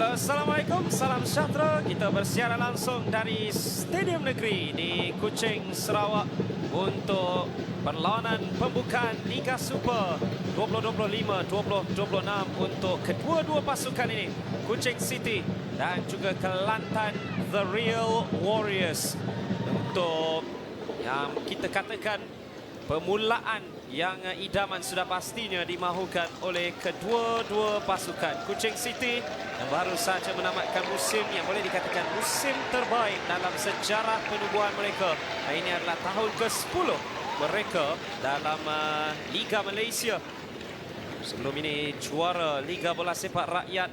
Assalamualaikum, salam sejahtera. Kita bersiaran langsung dari Stadium Negeri di Kuching, Sarawak untuk perlawanan pembukaan Liga Super 2025-2026 untuk kedua-dua pasukan ini, Kuching City dan juga Kelantan The Real Warriors. Untuk yang kita katakan permulaan yang idaman sudah pastinya dimahukan oleh kedua-dua pasukan. Kuching City yang baru saja menamatkan musim yang boleh dikatakan musim terbaik dalam sejarah penubuhan mereka. Ini adalah tahun ke-10 mereka dalam Liga Malaysia. Sebelum ini juara Liga Bola Sepak Rakyat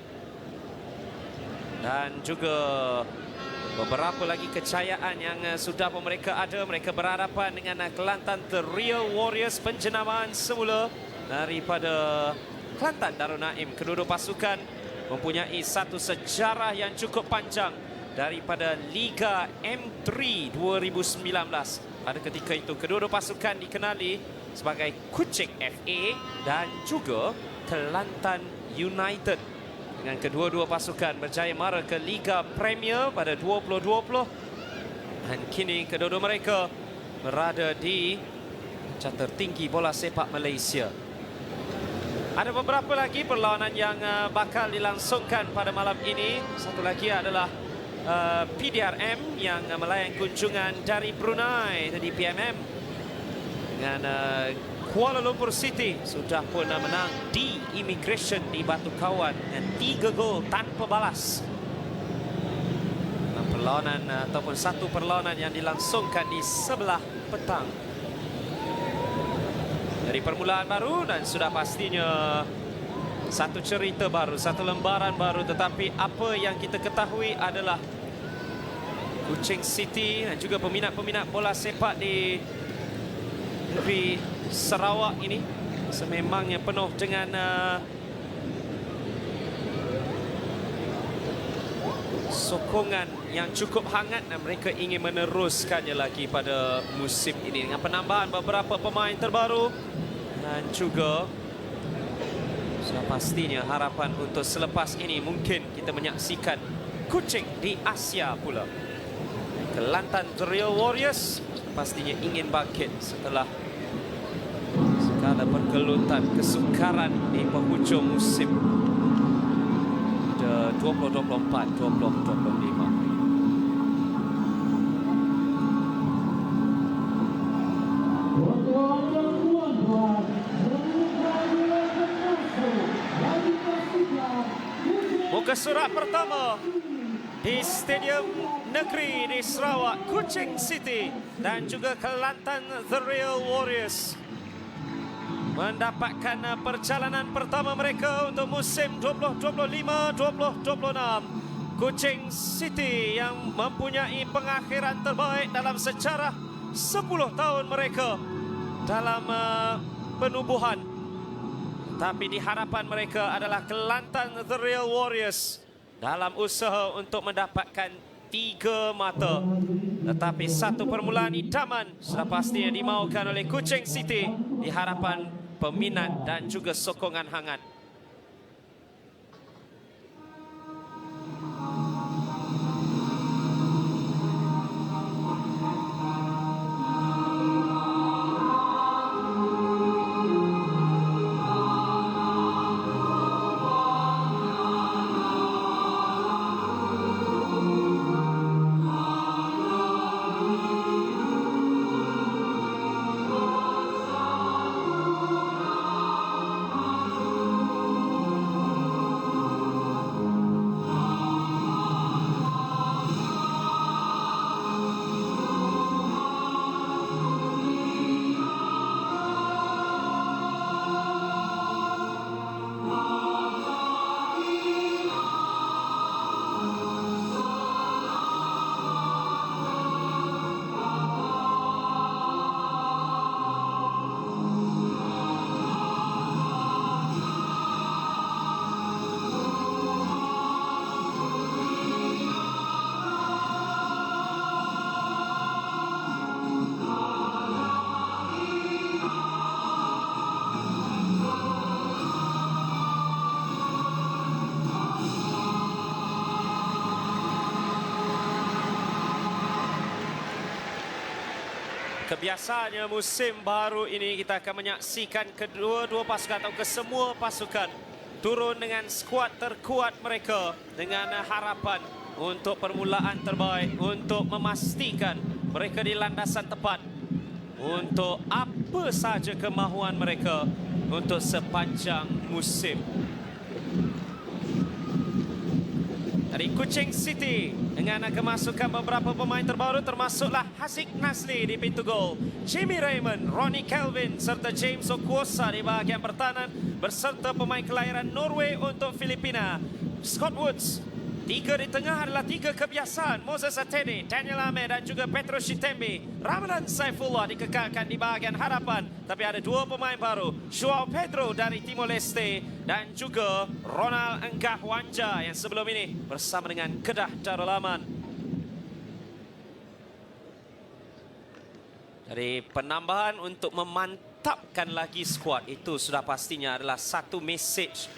dan juga beberapa lagi kejayaan yang sudah pun mereka ada. Mereka berhadapan dengan Kelantan The Real Warriors, penjenamaan semula daripada Kelantan Darul Naim. Kedua-dua pasukan mempunyai satu sejarah yang cukup panjang daripada Liga M3 2019. Pada ketika itu kedua-dua pasukan dikenali sebagai Kuching FA dan juga Kelantan United. Dengan kedua-dua pasukan berjaya mara ke Liga Premier pada 2020 dan kini kedua-dua mereka berada di peringkat tertinggi bola sepak Malaysia. Ada beberapa lagi perlawanan yang bakal dilangsungkan pada malam ini. Satu lagi adalah PDRM yang melayan kunjungan dari Brunei, dari PMM dengan Kuala Lumpur City sudah pun menang di Immigration di Batu Kawan dengan 3 gol tanpa balas. Perlawanan ataupun satu perlawanan yang dilangsungkan di sebelah petang. Dari permulaan baru dan sudah pastinya satu cerita baru, satu lembaran baru. Tetapi apa yang kita ketahui adalah Kuching City dan juga peminat-peminat bola sepak di negeri Sarawak ini sememangnya penuh dengan sokongan yang cukup hangat dan mereka ingin meneruskannya lagi pada musim ini dengan penambahan beberapa pemain terbaru dan juga sudah pastinya harapan untuk selepas ini mungkin kita menyaksikan Kuching di Asia pula. Kelantan The Real Warriors pastinya ingin bangkit setelah segala pergelutan kesukaran di penghujung musim 2024-2025. Muka surat pertama di Stadium Negeri di Sarawak, Kuching City dan juga Kelantan The Real Warriors mendapatkan perjalanan pertama mereka untuk musim 2025-2026. Kuching City yang mempunyai pengakhiran terbaik dalam sejarah 10 tahun mereka dalam penubuhan. Tapi di hadapan mereka adalah Kelantan The Real Warriors dalam usaha untuk mendapatkan 3 mata. Tetapi satu permulaan idaman sudah pastinya dimaukan oleh Kuching City di hadapan peminat dan juga sokongan hangat. Kebiasaannya musim baru ini kita akan menyaksikan kedua-dua pasukan atau kesemua pasukan turun dengan skuad terkuat mereka dengan harapan untuk permulaan terbaik, untuk memastikan mereka di landasan tepat untuk apa saja kemahuan mereka untuk sepanjang musim. Dari Kuching City dengan kemasukan beberapa pemain terbaru termasuklah Haziq Nazli di pintu gol, Jimmy Raymond, Ronnie Kelvin serta James Okuosa di bahagian pertahanan berserta pemain kelahiran Norway untuk Filipina, Scott Woods. Tiga di tengah adalah tiga kebiasaan, Moses Atede, Daniel Ahmed dan juga Petro Shitembe. Ramadan Saifullah dikekalkan di bahagian hadapan, tapi ada dua pemain baru, Joao Pedro dari Timor Leste dan juga Ronald Engkah Wanja yang sebelum ini bersama dengan Kedah Darulaman. Dari penambahan untuk memantapkan lagi skuad itu sudah pastinya adalah satu message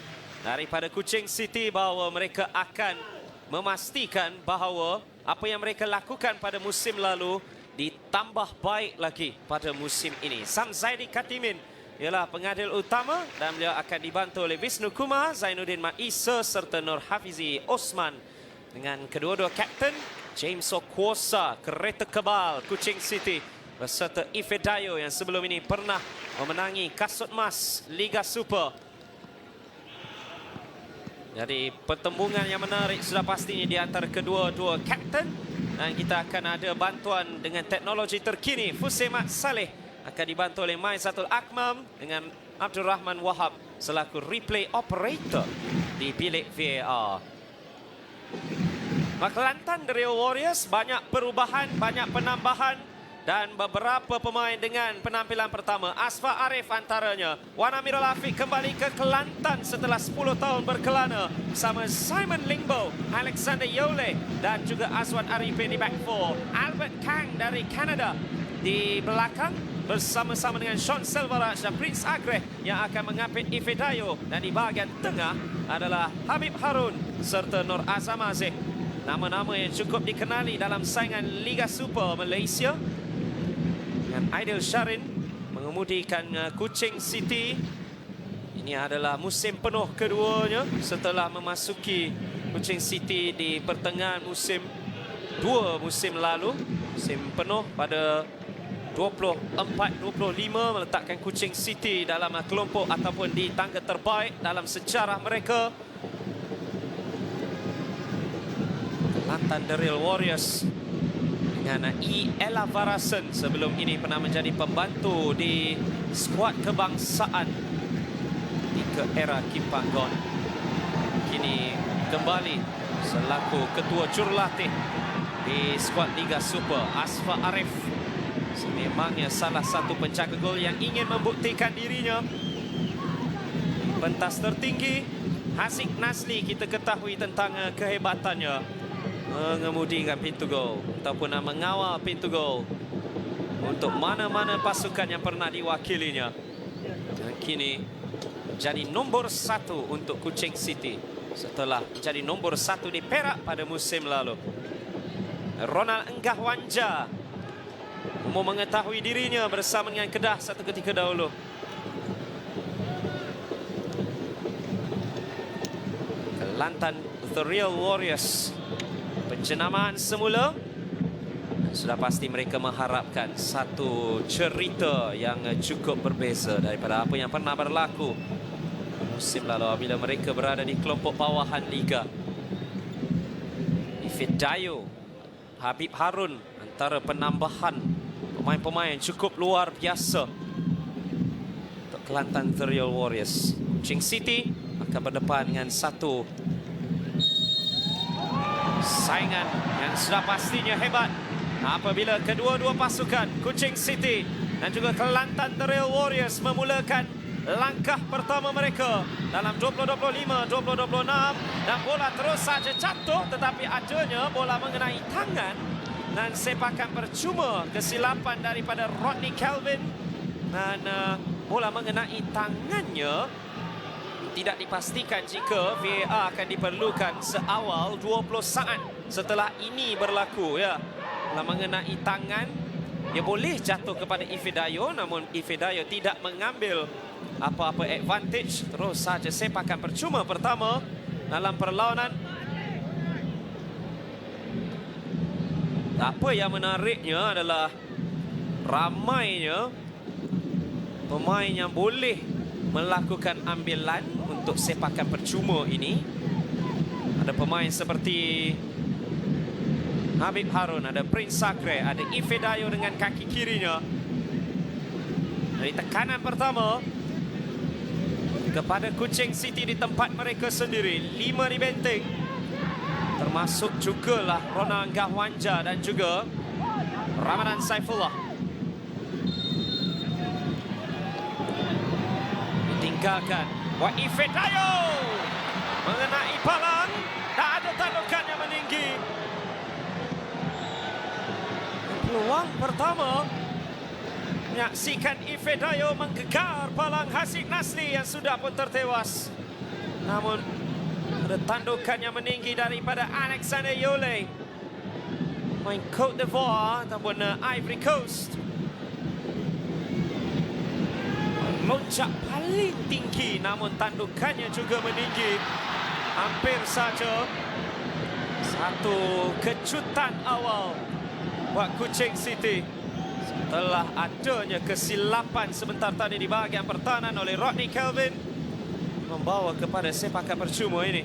daripada Kuching City bahawa mereka akan memastikan bahawa apa yang mereka lakukan pada musim lalu ditambah baik lagi pada musim ini. Sam Zaidi Katimin ialah pengadil utama dan beliau akan dibantu oleh Wisnu Kumar, Zainuddin Maisa serta Nur Hafizi Osman dengan kedua-dua kapten James Okuosa, kereta kebal Kuching City beserta Ifedayo yang sebelum ini pernah memenangi kasut emas Liga Super. Jadi pertembungan yang menarik sudah pastinya di antara kedua-dua kapten dan kita akan ada bantuan dengan teknologi terkini. Fusemat Saleh akan dibantu oleh Maizatul Akmam dengan Abdul Rahman Wahab selaku replay operator di bilik VAR. Kelantan The Real Warriors banyak perubahan, banyak penambahan dan beberapa pemain dengan penampilan pertama. Asfa Arif antaranya. Wan Amirul Afiq kembali ke Kelantan setelah 10 tahun berkelana bersama Simon Lingbo, Alexander Yole dan juga Azwan Arifin di back four. Albert Kang dari Kanada di belakang bersama-sama dengan Sean Silverage dan Prince Agreh yang akan mengapit Ifedayo, dan di bahagian tengah adalah Habib Harun serta Nur Azam Aziz. Nama-nama yang cukup dikenali dalam saingan Liga Super Malaysia. Dan Aidil Syarin mengemudikan Kuching City. Ini adalah musim penuh keduanya setelah memasuki Kuching City di pertengahan musim 2 musim lalu. Musim penuh pada 24-25 meletakkan Kuching City dalam kelompok ataupun di tangga terbaik dalam sejarah mereka. Kelantan The Real Warriors dengan Ella Varasen sebelum ini pernah menjadi pembantu di skuad kebangsaan di era Kim Panggon. Kini kembali selaku ketua jurulatih di skuad Liga Super. Asfa Arif sememangnya salah satu penjaga gol yang ingin membuktikan dirinya. Pentas tertinggi Haziq Nazli kita ketahui tentang kehebatannya mengemudikan pintu gol ataupun mengawal pintu gol untuk mana-mana pasukan yang pernah diwakilinya. Dan kini menjadi nombor 1 untuk Kuching City setelah menjadi nombor 1 di Perak pada musim lalu. Ronald Engkah Wanja mau mengetahui dirinya bersama dengan Kedah satu ketika dahulu. Kelantan The Real Warriors penjenamaan semula. Sudah pasti mereka mengharapkan satu cerita yang cukup berbeza daripada apa yang pernah berlaku musim lalu apabila mereka berada di kelompok bawahan Liga. Ifedayo, Habib Harun antara penambahan pemain-pemain yang cukup luar biasa untuk Kelantan The Real Warriors. Kuching City akan berdepan dengan satu saingan yang sudah pastinya hebat apabila kedua-dua pasukan Kuching City dan juga Kelantan The Real Warriors memulakan langkah pertama mereka dalam 2025-2026 dan bola terus saja jatuh, tetapi adanya bola mengenai tangan dan sepakan percuma kesilapan daripada Rodney Kelvin dan bola mengenai tangannya. Tidak dipastikan jika VAR akan diperlukan seawal 20 saat setelah ini berlaku ya. Bola mengenai tangan Dia boleh jatuh kepada Ifedayo, namun Ifedayo tidak mengambil apa-apa advantage. Terus saja sepakan percuma pertama dalam perlawanan. Apa yang menariknya adalah ramainya pemain yang boleh melakukan ambilan untuk sepakan percuma ini. Ada pemain seperti Habib Harun, ada Prince Sakre, ada Ifedayo dengan kaki kirinya. Dari tekanan pertama kepada Kuching City di tempat mereka sendiri, 5 di benteng. Termasuk jugalah Ronald Gahwanja dan juga Ramadan Saifullah. Ditinggalkan Wah Ifedayo mengenai palang. Tak ada tandukan yang meninggi. Peluang pertama menyaksikan Ifedayo menggegar palang Hasid Nasli yang sudah pun tertewas. Namun ada tandukan yang meninggi daripada Alexander Yole, main Côte d'Ivoire ataupun Ivory Coast. Loncat paling tinggi, namun tandukannya juga meninggi. Hampir saja satu kejutan awal buat Kuching City setelah adanya kesilapan sebentar tadi di bahagian pertahanan oleh Rodney Kelvin, membawa kepada sepakan percuma ini.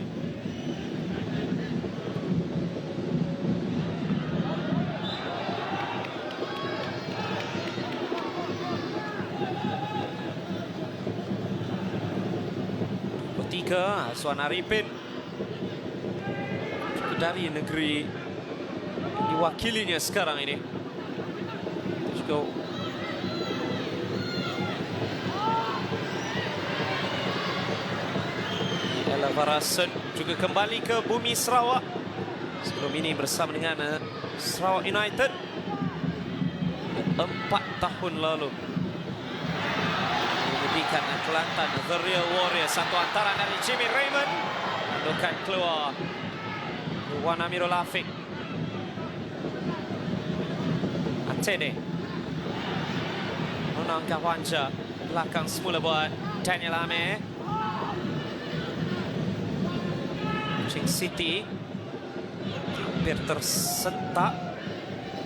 Ketiga, Aswan Arifin dari negeri yang diwakilinya sekarang ini. Juga Ella Varasen juga kembali ke bumi Sarawak. Sebelum ini bersama dengan Sarawak United 4 tahun lalu. Menjadikan Kelantan The Real Warriors. Satu antaran dari Jimmy Raymond. Tandukan keluar Wan Amirul Afiq. Atene Ronald Gahwanja. Belakang semula buat Daniel Ame. Kuching City hampir tersentak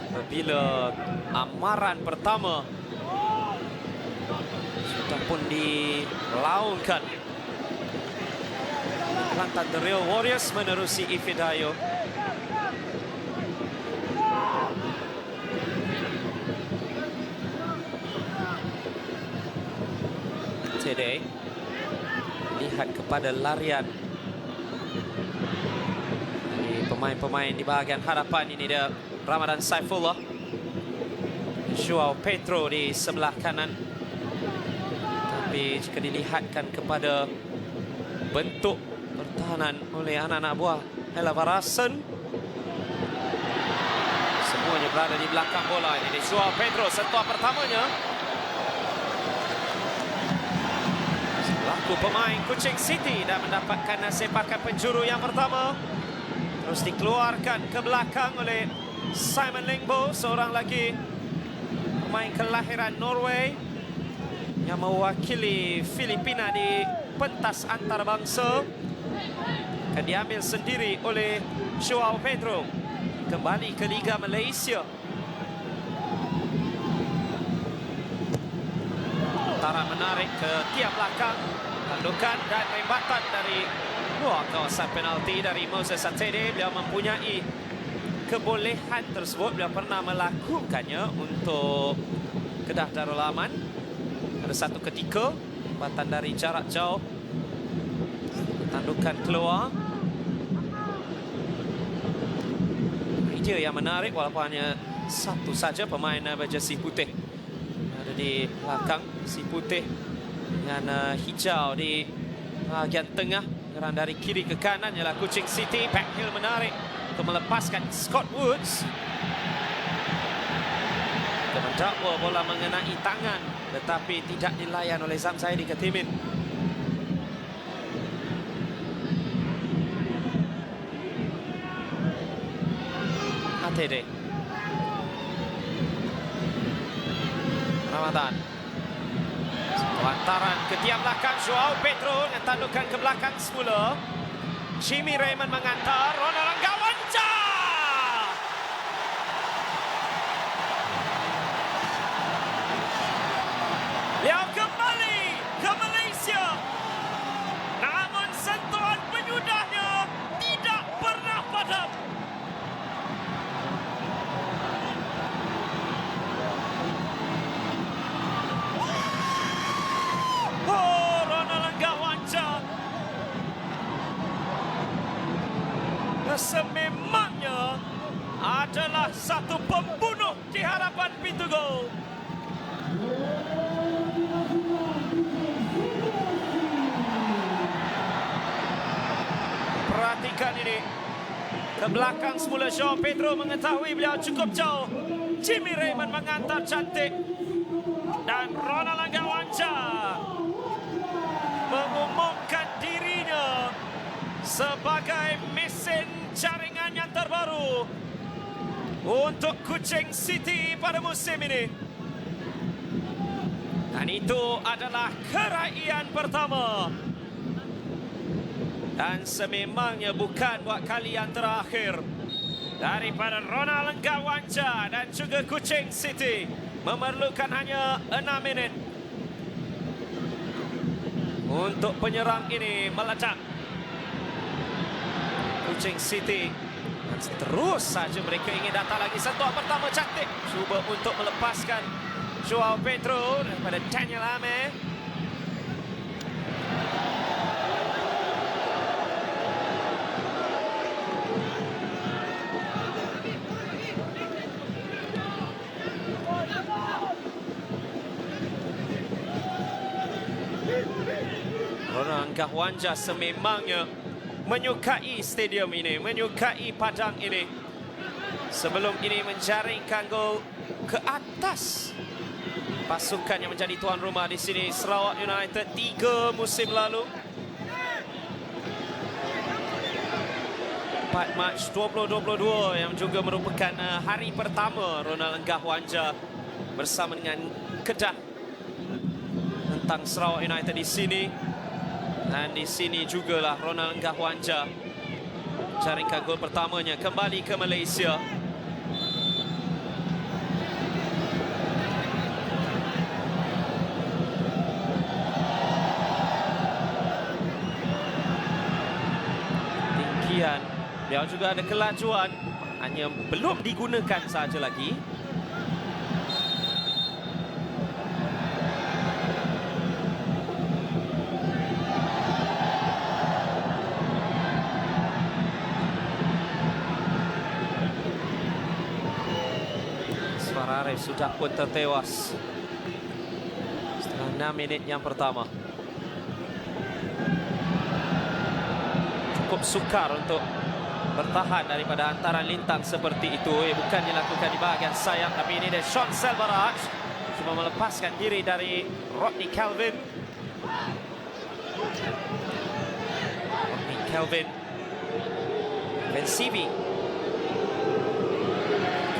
apabila amaran pertama sudah pun dilaungkan. Kelantan The Real Warriors menerusi Ifedayo. Today lihat kepada larian pemain-pemain di bahagian hadapan. Ini dia Ramadan Saifullah, Joao Pedro di sebelah kanan. Tapi jika dilihatkan kepada bentuk pertahanan oleh anak-anak buah Ella Varasen, semuanya berada di belakang bola. Ini Joao Pedro, sentuhan pertamanya. Selaku pemain Kuching City dan mendapatkan sepakan penjuru yang pertama. Terus dikeluarkan ke belakang oleh Simon Lingbo, seorang lagi pemain kelahiran Norway yang mewakili Filipina di pentas antarabangsa. Akan diambil sendiri oleh Joao Pedro. Kembali ke Liga Malaysia. Antara menarik ke tiang belakang. Tandukan dan rembatan dari luar kawasan penalti dari Moses Atene. Beliau mempunyai kebolehan tersebut. Beliau pernah melakukannya untuk Kedah Darul Aman. Ada satu ketika tempatan dari jarak jauh. Tandukan keluar. Idea yang menarik walaupun hanya satu saja pemain berjersey putih ada di belakang. Si putih dengan hijau di bahagian tengah. Geran dari kiri ke kanan ialah Kuching City. Backheel menarik untuk melepaskan Scott Woods. Mendakwa bola mengenai tangan tetapi tidak dilayan oleh Zamzaidi Katimin. Atede keselamatan. Lantaran ke tiang belakang Joao Pedro yang tandukan ke belakang semula. Jimmy Raymond mengantar, Ronald Anggawanja. Liao kembali ke Malaysia. Namun sentuhan penyudahnya tidak pernah padam. Oh, Ronald Anggawanja. Sememangnya adalah satu pembunuh di hadapan pintu gol. Perhatikan ini. Ke belakang semula Joao Pedro mengetahui beliau cukup jauh. Jimmy Raymond mengantar cantik. Dan Ronald Anggawanja mengumumkan dirinya sebagai mesin jaringan yang terbaru untuk Kuching City pada musim ini. Dan itu adalah keraian pertama. Dan sememangnya bukan buat kali yang terakhir daripada Ronald Anggawanja dan juga Kuching City. Memerlukan hanya 6 minit untuk penyerang ini meledak. Kuching City dan terus saja mereka ingin datang lagi. Sentuhan pertama cantik, cuba untuk melepaskan Joao Pedro daripada Daniel Ame. Ronald Anggawanja sememangnya menyukai stadium ini, menyukai padang ini. Sebelum ini menjaringkan gol ke atas pasukan yang menjadi tuan rumah di sini, Sarawak United 3 musim lalu. 4 Mac 2022 yang juga merupakan hari pertama Ronald Anggawanja bersama dengan Kedah tentang Sarawak United di sini. Dan di sini jugalah Ronald Anggawanja jaringkan gol pertamanya kembali ke Malaysia. Tinggian, dia juga ada kelajuan, hanya belum digunakan saja lagi. Arif sudah pun tertewas setelah 6 minit yang pertama. Cukup sukar untuk bertahan daripada hantaran lintang seperti itu. Bukan dilakukan di bahagian sayap, tapi ini dia Sean Selvaraj cuma melepaskan diri dari Rodney Kelvin. Rodney Kelvin Bensivi,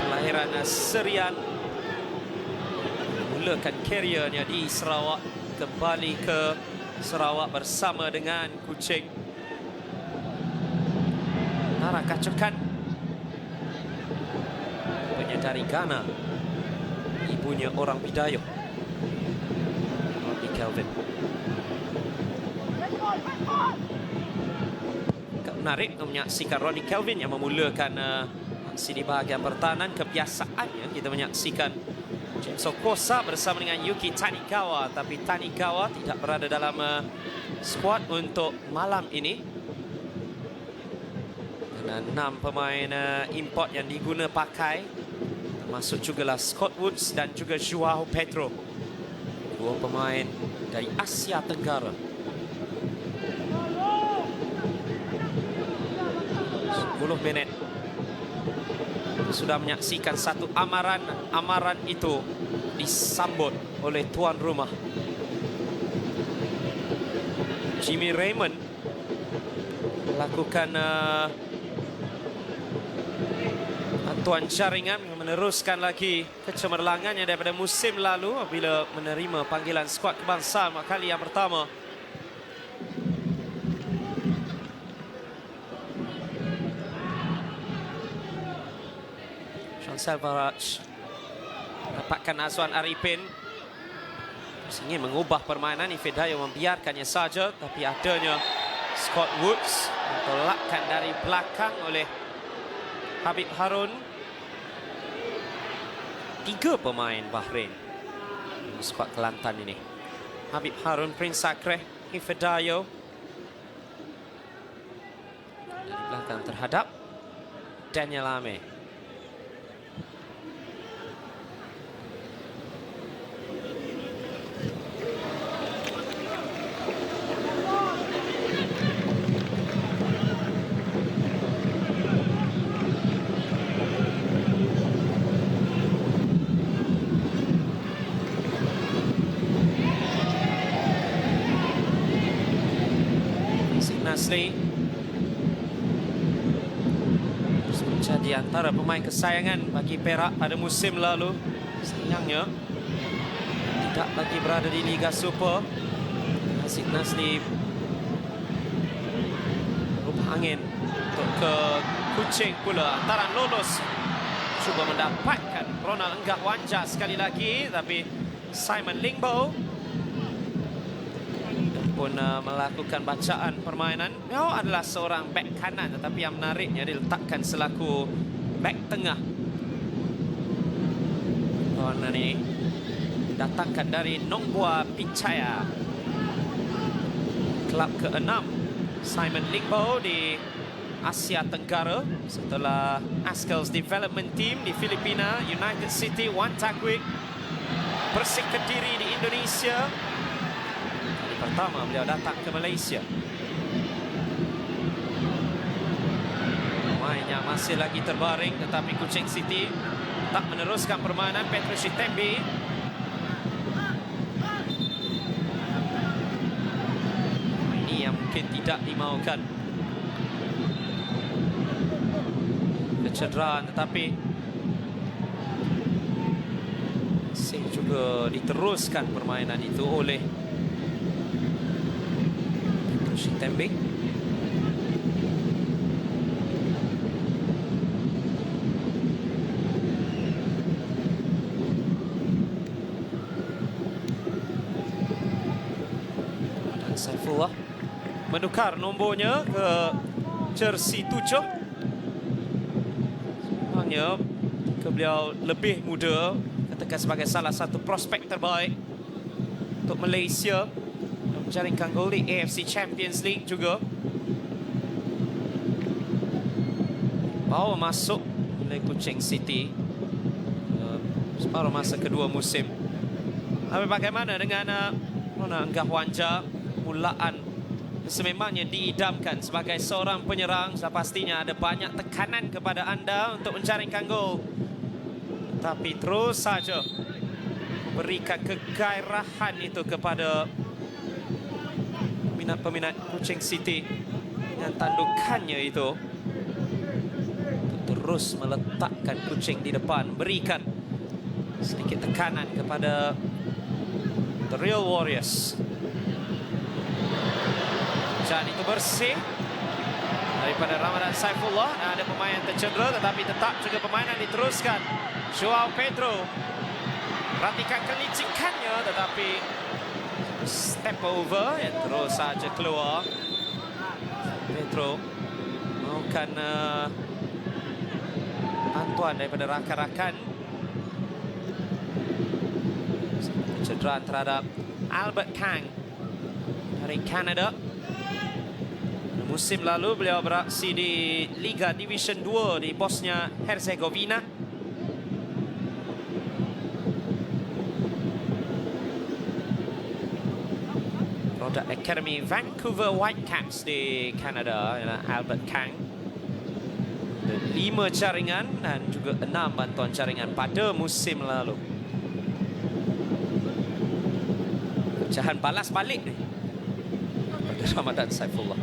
kelahiran Serian, mulakan kariernya di Sarawak, kembali ke Sarawak bersama dengan Kuching. Nara Kacokan, punya dari Ghana, ibunya orang Bidayuh. Rodney Kelvin. Menarik untuk menyaksikan Rodney Kelvin yang memulakan aksi di bahagian pertahanan. Kebiasaannya kita menyaksikan James Okosa bersama dengan Yuki Tanikawa, tapi Tanikawa tidak berada dalam skuad untuk malam ini. Dan 6 pemain import yang diguna pakai, termasuk jugalah Scott Woods dan juga Joao Pedro, 2 pemain dari Asia Tenggara. 10 minit sudah menyaksikan satu amaran itu disambut oleh tuan rumah. Jimmy Raymond melakukan Bantuan jaringan meneruskan lagi kecemerlangannya daripada musim lalu apabila menerima panggilan skuad kebangsaan kali yang pertama. Chancel Barrage dapatkan Azwan Arifin. Ingin mengubah permainan, Ifedayo membiarkannya saja, tapi adanya Scott Woods ditolakkan dari belakang oleh Habib Harun. 3 pemain Bahrain skuad Kelantan ini. Habib Harun, Prince Sakreh, Ifedayo. Dari belakang terhadap Daniel Ame. Nasri menjadi antara pemain kesayangan bagi Perak pada musim lalu. Sayangnya tidak lagi berada di Liga Super. Aziz Nasri rubah angin untuk ke Kuching pula. Antaran lolos, cuba mendapatkan Ronald Enggah Wanja sekali lagi, tapi Simon Lingbo pun melakukan bacaan permainan. Dia adalah seorang bek kanan, tetapi yang menariknya diletakkan selaku bek tengah. Corner ini datangkan dari Nongbua Pichaya, klub ke-6 Simon Lingbo di Asia Tenggara setelah Askel's Development Team di Filipina, United City, Wan Takwik, Persik Kediri di Indonesia. Pertama beliau datang ke Malaysia. Pemain yang masih lagi terbaring, tetapi Kuching City tak meneruskan permainan. Petrus Shitembi. Ini yang mungkin tidak dimaukan. Kecederaan, tetapi masih juga diteruskan permainan itu oleh Shitembi. Dan Saifullah menukar nombornya ke jersey 7. Sebenarnya beliau lebih muda, katakan sebagai salah satu prospek terbaik untuk Malaysia menjaringkan gol di AFC Champions League juga. Bawa masuk oleh Kuching City separuh masa kedua musim. Tapi bagaimana dengan Ronald Enggah Wanja? Mulaan sememangnya diidamkan sebagai seorang penyerang. Pastinya ada banyak tekanan kepada anda untuk menjaringkan gol, tapi terus saja berikan kegairahan itu kepada peminat Kuching City dengan tandukannya itu, terus meletakkan Kuching di depan, berikan sedikit tekanan kepada The Real Warriors. Dan itu bersih daripada Ramadan Saifullah. Ada pemain yang tercedera, tetapi tetap juga permainan diteruskan. Joao Pedro, perhatikan kelicikannya, tetapi step over yang terus saja keluar. Pedro mahukan bantuan daripada rakan-rakan. Cederaan terhadap Albert Kang dari Kanada. Musim lalu beliau beraksi di Liga Division 2 di Bosnia Herzegovina. Produk Academy Vancouver Whitecaps di Kanada, Albert Kang. 5 jaringan dan juga 6 bantuan jaringan pada musim lalu. Pecahan balas balik ni pada Ramadan Saifullah.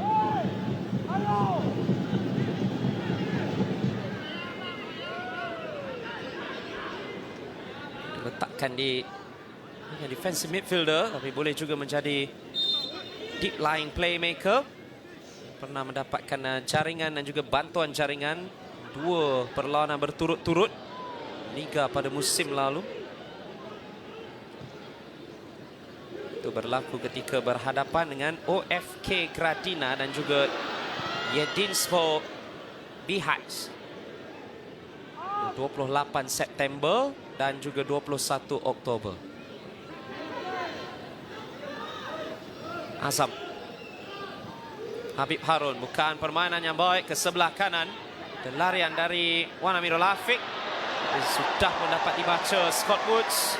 Mainkan di defensive midfielder, tapi boleh juga menjadi deep lying playmaker. Pernah mendapatkan jaringan dan juga bantuan jaringan 2 perlawanan berturut-turut Liga pada musim lalu. Itu berlaku ketika berhadapan dengan OFK Gradina dan juga Jedinspor Bihać 28 September dan juga 21 Oktober. Azam, Habib Harun, bukan permainan yang baik ke sebelah kanan. Dan larian dari Wan Amirul Afiq sudah mendapat dibaca Scott Woods.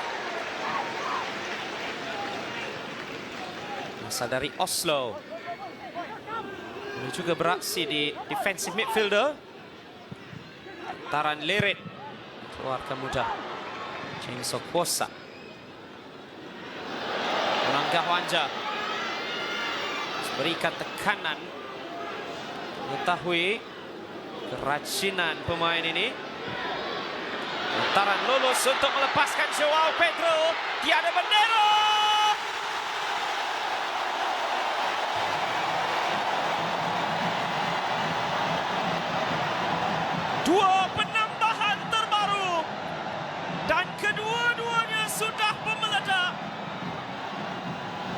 Masa dari Oslo. Ini juga beraksi di defensive midfielder. Taran Lirit keluarkan mudah. Cheng Kuosa. Melangkah Wanja. Berikan tekanan. Mengetahui kerajinan pemain ini. Taran lulus untuk melepaskan Joao Pedro. Tiada bendera. Dua penambahan terbaru. Dan kedua-duanya sudah memeledak.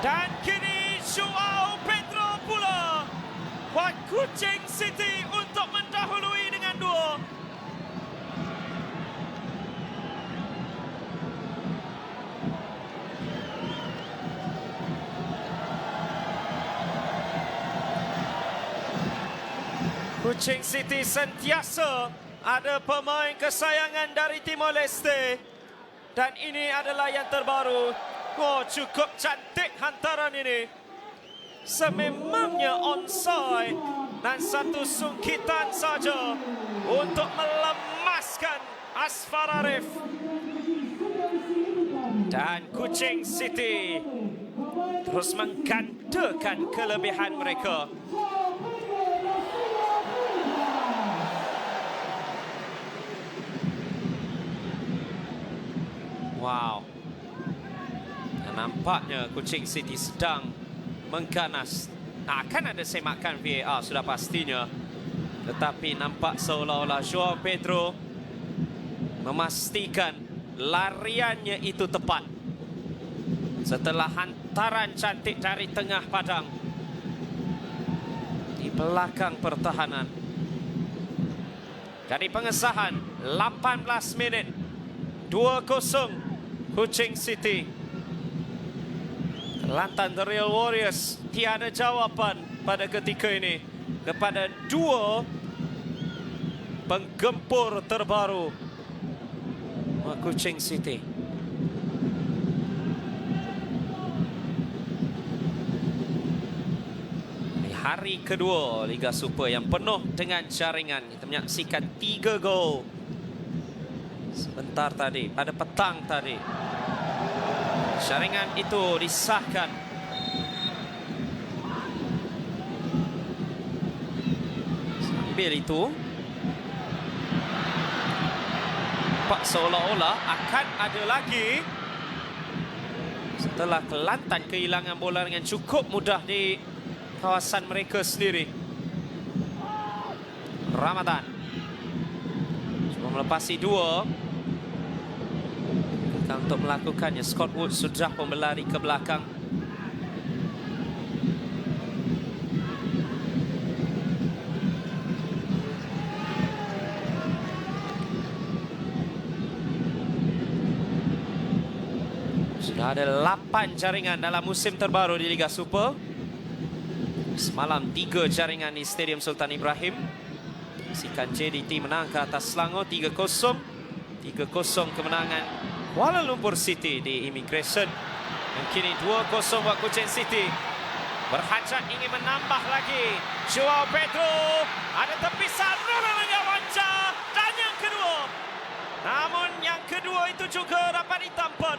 Dan kini Joao Pedro pula buat Kuching City untuk mendahului dengan 2. Kuching City sentiasa ada pemain kesayangan dari Timor Leste. Dan ini adalah yang terbaru. Oh, cukup cantik hantaran ini. Sememangnya onside. Dan satu sungkitan saja untuk melemaskan Asfar Arif. Dan Kuching City terus menggandakan kelebihan mereka. Wow. Dan nampaknya Kuching City sedang mengganas. Akan ada semakan VAR sudah pastinya. Tetapi nampak seolah-olah Joao Pedro memastikan lariannya itu tepat. Setelah hantaran cantik dari tengah padang. Di belakang pertahanan. Dari pengesahan 18 minit. 2-0 Kuching City. Kelantan The Real Warriors tiada jawapan pada ketika ini kepada 2 penggempur terbaru Kuching City. Di hari kedua Liga Super yang penuh dengan jaringan, kita menyaksikan 3 gol sebentar tadi, pada petang tadi. Jaringan itu disahkan. Sambil itu, nampak seolah-olah akan ada lagi. Setelah Kelantan kehilangan bola dengan cukup mudah di kawasan mereka sendiri. Ramadan cuma melepasi 2. Untuk melakukannya, Scott Woods sudah berlari ke belakang. Sudah ada 8 jaringan dalam musim terbaru di Liga Super. Semalam 3 jaringan di Stadium Sultan Ibrahim. Sikan JDT menang ke atas Selangor 3-0. 3-0 kemenangan Kuala Lumpur City di Immigration. Dan kini 2-0 buat Kuching City. Berhajat ingin menambah lagi. Joao Pedro. Ada tepisan Ronaldo Wanja. Dan yang kedua. Namun yang kedua itu juga dapat ditampar.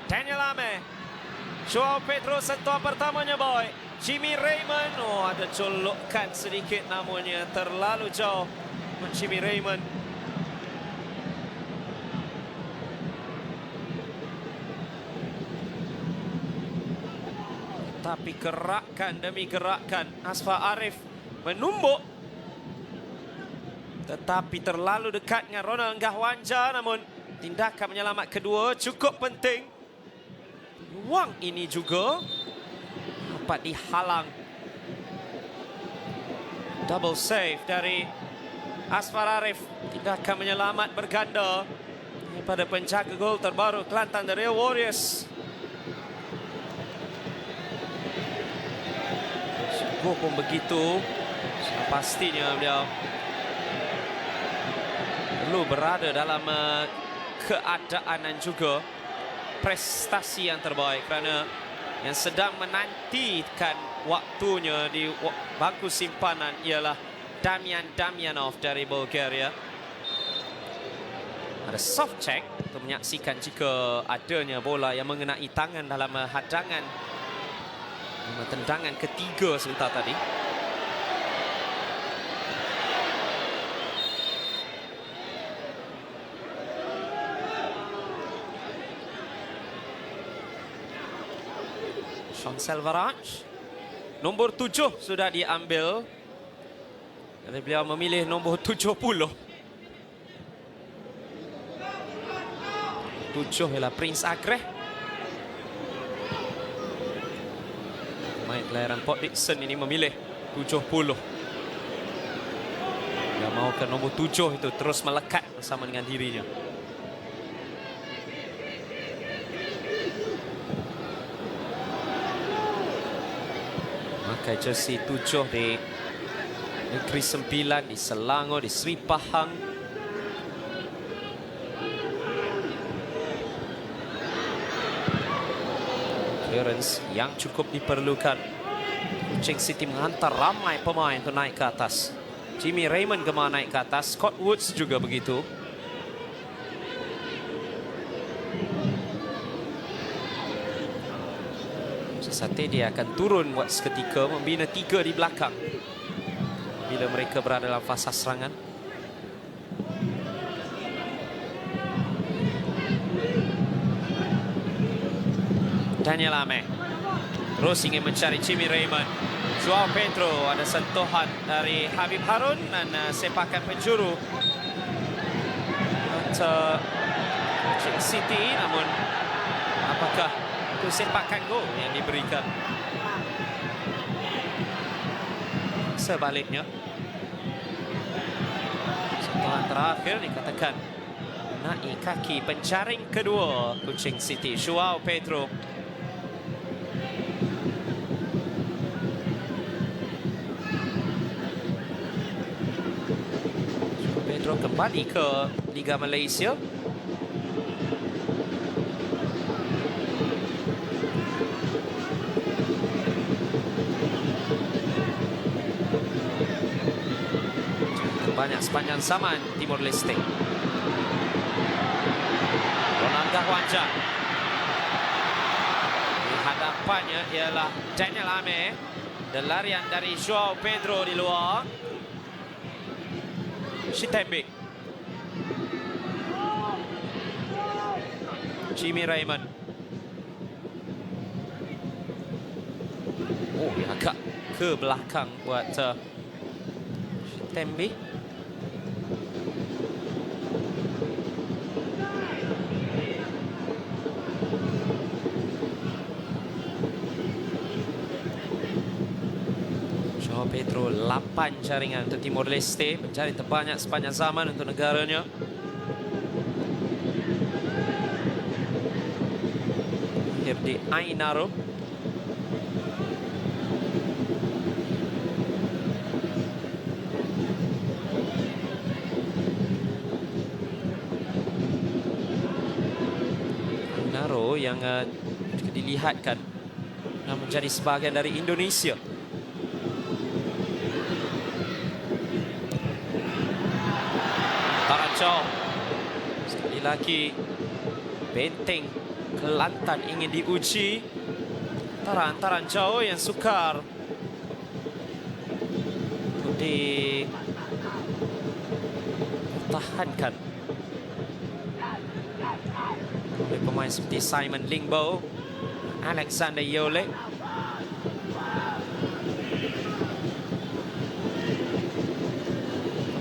Daniel Ame. Joao Pedro sentuhan pertamanya boy. Jimmy Raymond. Oh, ada colokan sedikit namunnya terlalu jauh. Jimmy Raymond. Tapi gerakan demi gerakan Asfar Arif menumbuk. Tetapi terlalu dekat dengan Ronald Gahwanja. Namun tindakan menyelamat kedua cukup penting. Peluang ini juga dapat dihalang. Double save dari Asfar Arif. Tindakan menyelamat berganda daripada penjaga gol terbaru Kelantan The Real Warriors. Sungguh pun begitu. Pastinya beliau perlu berada dalam keadaan dan juga prestasi yang terbaik, kerana yang sedang menantikan waktunya di bangku simpanan ialah Damian Damyanov dari Bulgaria. Ada soft check untuk menyaksikan jika adanya bola yang mengenai tangan dalam hadangan tendangan ketiga sebentar tadi. Chancel Varane, nombor 7 sudah diambil. Jadi beliau memilih nombor 70. 7 ialah Prince Agreh. Pemain kelahiran Port Dickson ini memilih 70. Dia mahukan nombor 7 itu terus melekat bersama dengan dirinya. Pakai jersey 7 di Negeri Sembilan, di Selangor, di Sri Pahang. Clearance yang cukup diperlukan. Kuching City menghantar ramai pemain untuk naik ke atas. Jimmy Raymond gemar naik ke atas, Scott Woods juga begitu. Sate dia akan turun buat seketika membina 3 di belakang bila mereka berada dalam fasa serangan. Daniel Ame terus ingin mencari Jimmy Raymond. Joao Pedro, ada sentuhan dari Habib Harun dan sepakan penjuru untuk City. Namun apakah itu sepakan gol yang diberikan? Sebaliknya, sentuhan terakhir dikatakan naik kaki penjaring kedua Kuching City, Joao Pedro. Joao Pedro kembali ke Liga Malaysia. Banyak sepanjang zaman Timor Leste. Ronald Gahwanja. Di hadapannya ialah Daniel Ame. Dan larian dari Joao Pedro di luar. Shitembe. Jimmy Raymond. Oh, agak ke belakang buat Shitembe. Pedro 8 jaringan untuk Timor Leste, pencari terbanyak sepanjang zaman untuk negaranya. Akhir di Ainaro. Ainaro yang dilihatkan menjadi sebahagian dari Indonesia. Tarancau. Sekali lagi benteng Kelantan ingin diuji. Tarancau yang sukar untuk dipertahankan oleh pemain seperti Simon Lingbo, Alexander Yole.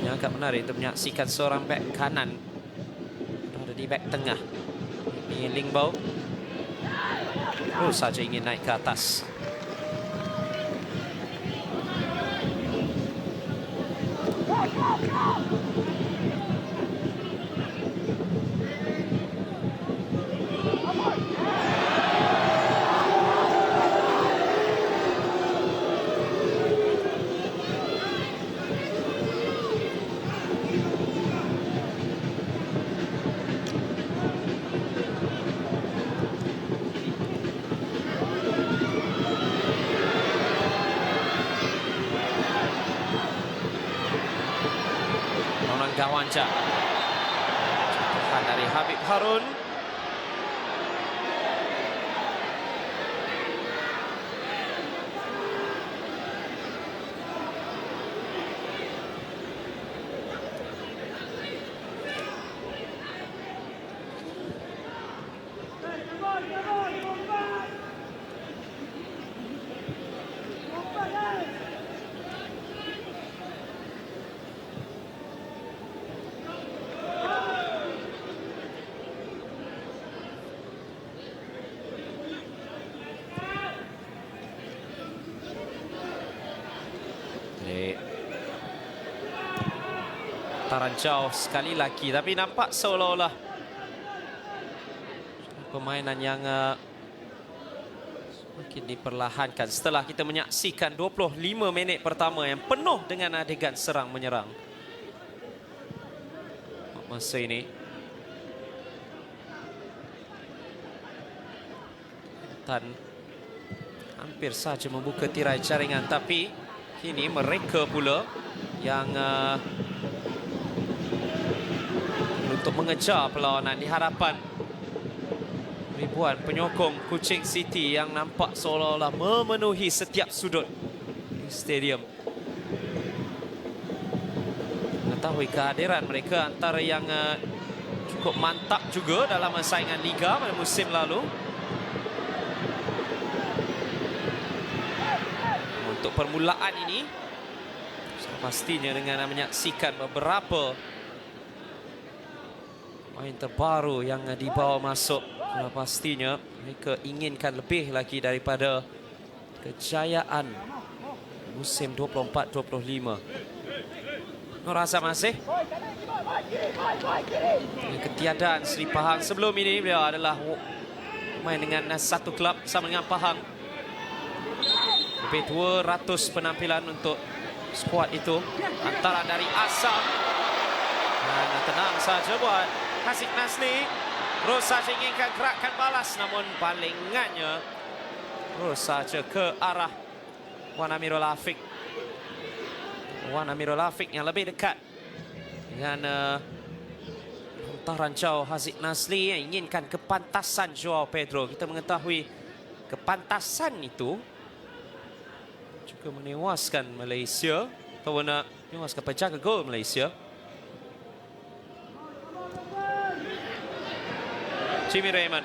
Ini agak menarik untuk menyaksikan seorang back kanan ada di back tengah. Ini Ling Bao terus saja ingin naik ke atas. Gawanja dari Habib Harun. Taran jauh sekali lagi, tapi nampak seolah-olah permainan yang semakin diperlahankan setelah kita menyaksikan 25 minit pertama yang penuh dengan adegan serang menyerang. Masa ini Tan hampir saja membuka tirai jaringan, tapi kini mereka pula yang untuk mengejar perlawanan di hadapan ribuan penyokong Kuching City yang nampak seolah-olah memenuhi setiap sudut di stadium. Mengetahui kehadiran mereka antara yang cukup mantap juga dalam saingan Liga pada musim lalu. Untuk permulaan ini, pastinya dengan menyaksikan beberapa main terbaru yang dibawa masuk, pastinya mereka inginkan lebih lagi daripada kejayaan musim 24-25. Nur Azam masih ketiadaan Sri Pahang. Sebelum ini beliau adalah main dengan satu klub bersama dengan Pahang. Lebih 200 penampilan untuk skuad itu. Antara dari Azam, dan tenang saja buat Haziq Nazli. Terus saja inginkan gerakan balas, namun palingannya terus saja ke arah Wan Amirul Afiq. Wan Amirul Afiq yang lebih dekat dengan hantaran jauh Haziq Nazli yang inginkan kepantasan Joao Pedro. Kita mengetahui kepantasan itu juga menewaskan Malaysia, atau menewaskan penjaga gol Malaysia. Jimmy Raymond.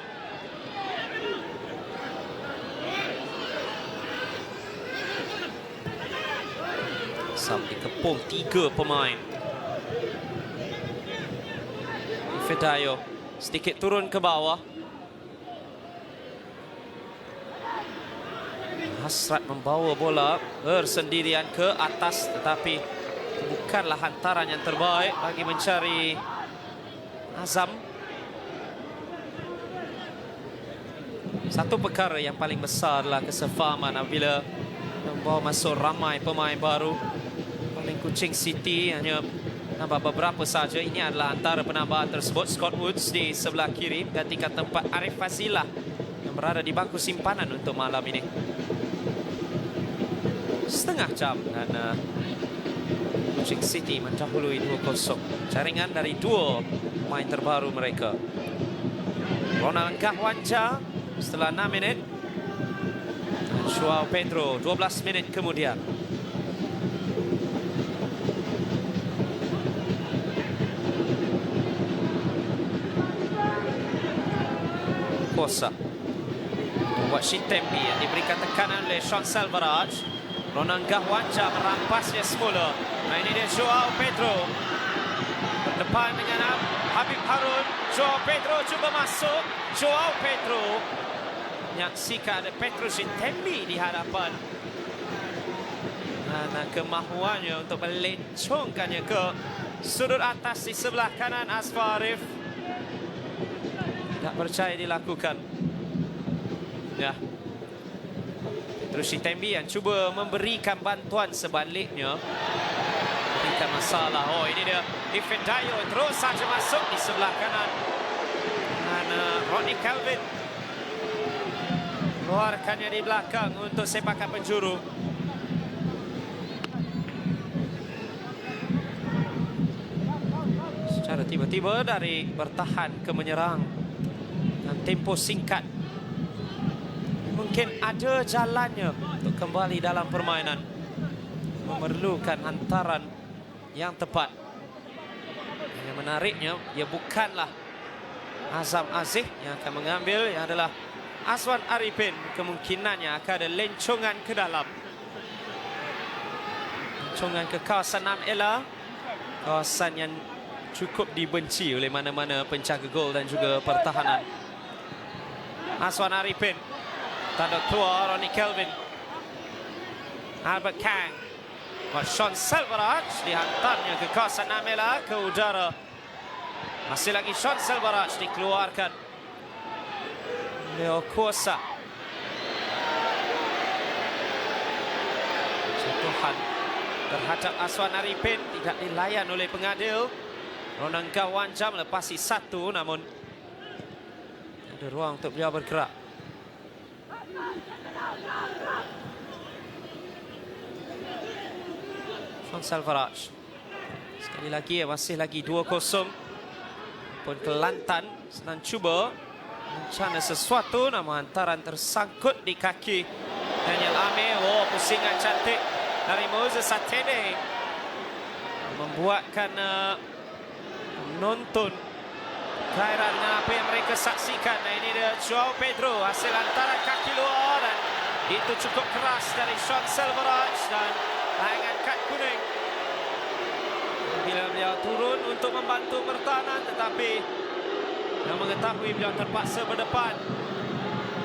Sampai dikepung 3 pemain. Fedayo sedikit turun ke bawah. Hasrat membawa bola bersendirian ke atas, tetapi bukanlah hantaran yang terbaik bagi mencari Azam. Satu perkara yang paling besar adalah kesefahaman apabila membawa masuk ramai pemain baru. Paling Kuching City hanya nampak beberapa saja. Ini adalah antara penambahan tersebut. Scott Woods di sebelah kiri gantikan tempat Arif Fazilah yang berada di bangku simpanan untuk malam ini. Setengah jam dan Kuching City mendahului 2-0. Jaringan dari 2 pemain terbaru mereka. Ronald Gawanja setelah 6 minit. Dan Joao Pedro 12 minit kemudian. Kosa buat Shintembi yang diberikan tekanan oleh Sean Salvaraj. Ronan Gahwanja merampasnya semula. Nah, ini dia Joao Pedro. Berdepan dengan Habib Harun. Joao Pedro cuba masuk. Joao Pedro menyaksikan ada Petrus Tembi di hadapan. Dan kemahuannya untuk melencongkannya ke sudut atas di sebelah kanan Asfar Arif. Tak percaya dilakukan. Ya. Petrus Tembi yang cuba memberikan bantuan sebaliknya. Berikan masalah. Oh, ini dia Ifedayo terus saja masuk di sebelah kanan. Dan Ronnie Kelvin keluarkannya di belakang untuk sepakan penjuru. Secara tiba-tiba dari bertahan ke menyerang dan tempo singkat. Mungkin ada jalannya untuk kembali dalam permainan. Memerlukan hantaran yang tepat. Yang menariknya, ia bukanlah Azam Aziz yang akan mengambil, yang adalah Azwan Arifin. Kemungkinannya akan ada lencongan ke dalam. Lencongan ke kawasan Namela. Kawasan yang cukup dibenci oleh mana-mana penjaga gol dan juga pertahanan. Azwan Arifin. Tanda keluar Ronnie Kelvin. Albert Kang. Sean Selvaraj dihantarnya ke kawasan Namela, ke udara. Masih lagi Sean Selvaraj dikeluarkan. Leo Kuasa. Sentuhan terhadap Azwan Arifin tidak dilayan oleh pengadil. Ronan Gahwanja melepasi satu, namun ada ruang untuk beliau bergerak. Sean Selvaraj. Sekali lagi, masih lagi 2-0. Pun Kelantan sedang cuba mencana sesuatu, namun hantaran tersangkut di kaki Daniel Amir. Oh, pusingan cantik dari Moses Atede membuatkan penonton gairan dengan apa yang mereka saksikan. Nah, ini dia Joao Pedro, hasil hantaran kaki luar, dan itu cukup keras dari Sean Selvaraj dan layangan kad kuning. Bila beliau turun untuk membantu pertahanan, tetapi yang mengetahui beliau terpaksa berdepan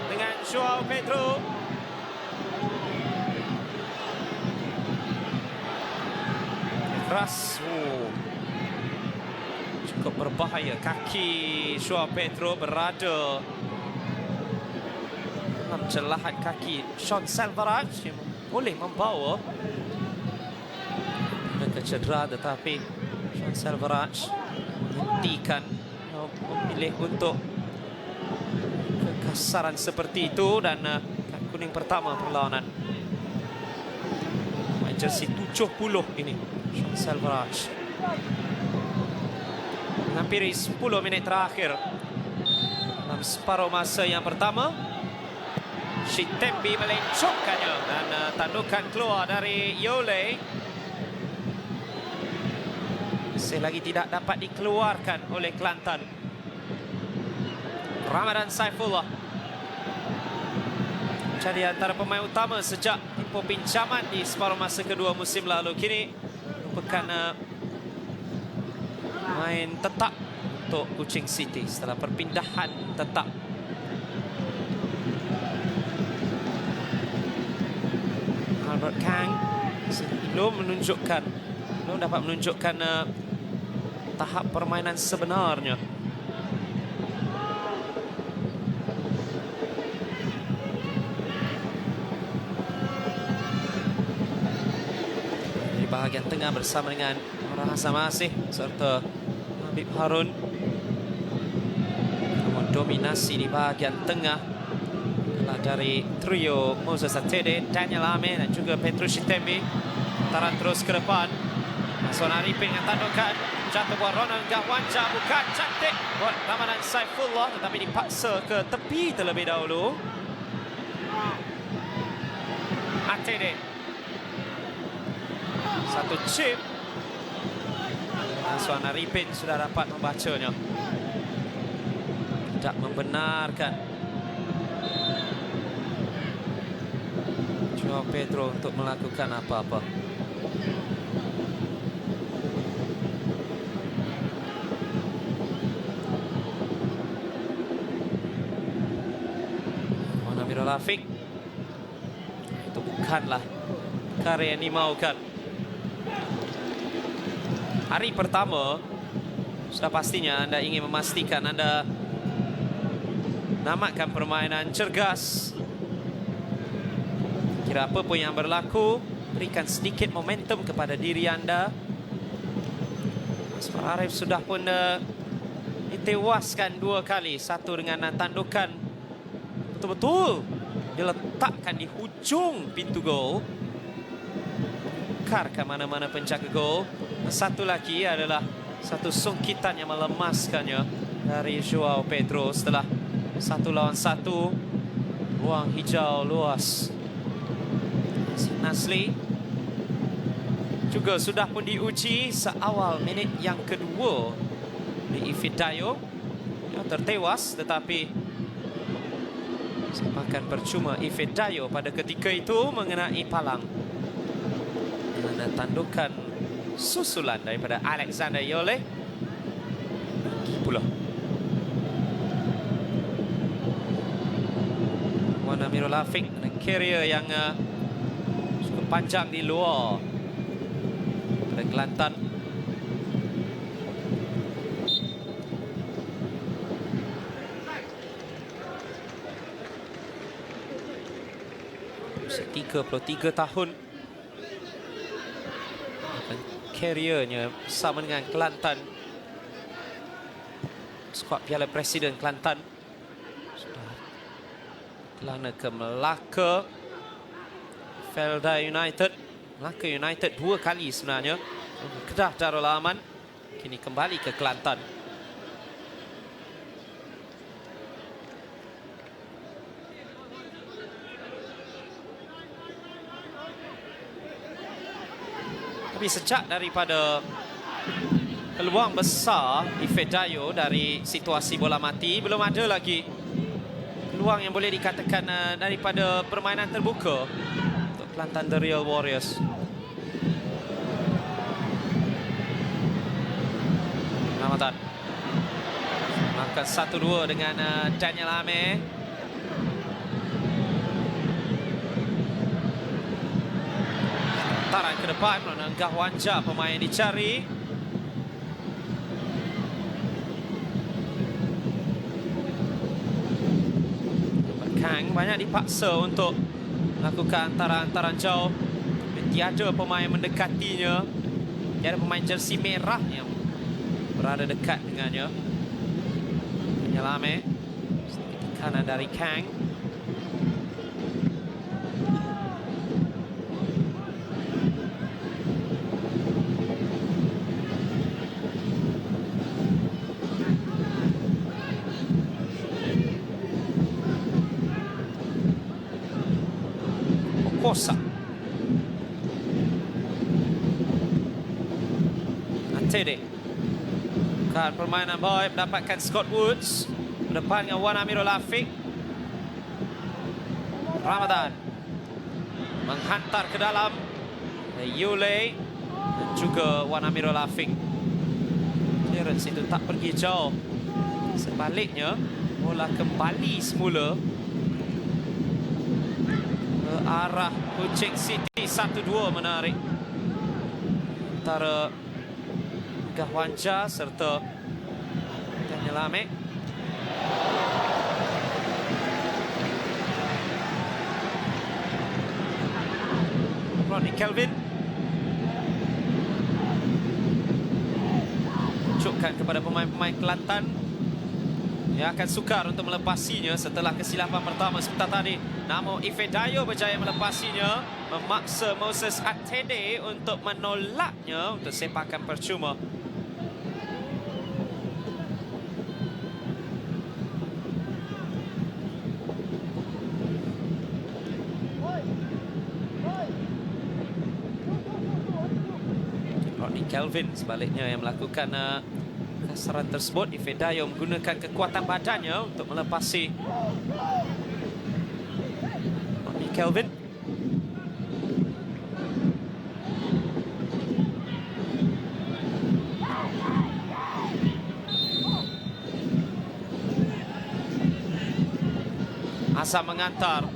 dengan Joao Pedro. Keras. Oh. Cukup berbahaya. Kaki Joao Pedro berada dalam celahan kaki Sean Selvaraj yang boleh membawa cedera, tetapi Sean Selvaraj menghentikan, memilih untuk kekasaran seperti itu, dan kad kuning pertama perlawanan. Jersey 70 ini Sean Selvaraj. Hampir 10 minit terakhir dalam separuh masa yang pertama. Tembi melencongkannya dan tandukan keluar dari Yole. Masih lagi tidak dapat dikeluarkan oleh Kelantan. Ramadan Saifullah jadi antara pemain utama sejak tempoh pinjaman di separuh masa kedua musim lalu. Kini merupakan main tetap untuk Kuching City setelah perpindahan tetap. Albert Kang belum dapat menunjukkan tahap permainan sebenarnya. Di bahagian tengah bersama dengan Rahasa Masih serta Habib Harun mendominasi di bahagian tengah dari trio Moses Atede, Daniel Amir dan juga Petrus Tembi. Hantaran terus ke depan. Azwan Arifin yang tandukan, jatuh buat Ronan Gahwanja, bukan cantik buat Ramadan Saifullah, tetapi dipaksa ke tepi terlebih dahulu. Atede, satu chip. Azwan Arifin sudah dapat membacanya, tidak membenarkan Joao Pedro untuk melakukan apa-apa. Juan Amirul Afiq. Itu bukanlah karya yang dimaukan. Hari pertama, sudah pastinya Anda ingin memastikan Anda namakan permainan cergas. Kira apa pun yang berlaku, berikan sedikit momentum kepada diri Anda. Asmar Arif sudah pun ditewaskan 2 kali. Satu dengan tandukan betul-betul diletakkan di hujung pintu gol. Kar ke mana-mana penjaga gol. Satu lagi adalah satu sungkitan yang melemaskannya dari Joao Pedro setelah 1 lawan 1. Ruang hijau luas. Nasli juga sudah pun diuji seawal minit yang kedua di Ifedayo. Yang tertewas tetapi sepakan percuma Ifedayo pada ketika itu mengenai palang. Ada tandukan susulan daripada Alexander Yole. Pula Juan Amirul Afiq dan carrier yang cukup panjang di luar pada Kelantan. Usia 33 tahun. Carriernya sama dengan Kelantan. Skuad Piala Presiden Kelantan. Sudah kelana ke Melaka. Felda United. Melaka United 2 kali sebenarnya. Kedah Darul Aman. Kini kembali ke Kelantan. Tapi sejak daripada peluang besar Ifedayo dari situasi bola mati, belum ada lagi peluang yang boleh dikatakan daripada permainan terbuka untuk Kelantan The Real Warriors. Ramadan melakukan 1-2 dengan Daniel Amir. Taran ke depan, menenggah Wanja pemain yang dicari. Kang banyak dipaksa untuk melakukan antaran-antaran jauh. Tiada pemain mendekatinya. Tiada pemain jersey merah yang berada dekat dengannya. Penyelame. Kanan dari Kang. Kosa. Atede. Bukan permainan boy mendapatkan Scott Woods. Berdepan dengan Juan Amirul Afiq. Ramadan. Menghantar ke dalam. Yule. Dan juga Juan Amirul Afiq. Clearance itu tak pergi jauh. Sebaliknya, bola kembali semula arah Kuching City. 1-2 menarik antara Gahwanja serta Daniel Amir. Rodney Kelvin tunjukkan kepada pemain-pemain Kelantan yang akan sukar untuk melepasinya setelah kesilapan pertama sebentar tadi. Namun Ifedayo berjaya melepasinya, memaksa Moses Atede untuk menolaknya untuk sepakan percuma. Rodney Kelvin sebaliknya yang melakukan kasaran tersebut. Ifedayo menggunakan kekuatan badannya untuk melepasi Kelvin. Masa mengantar.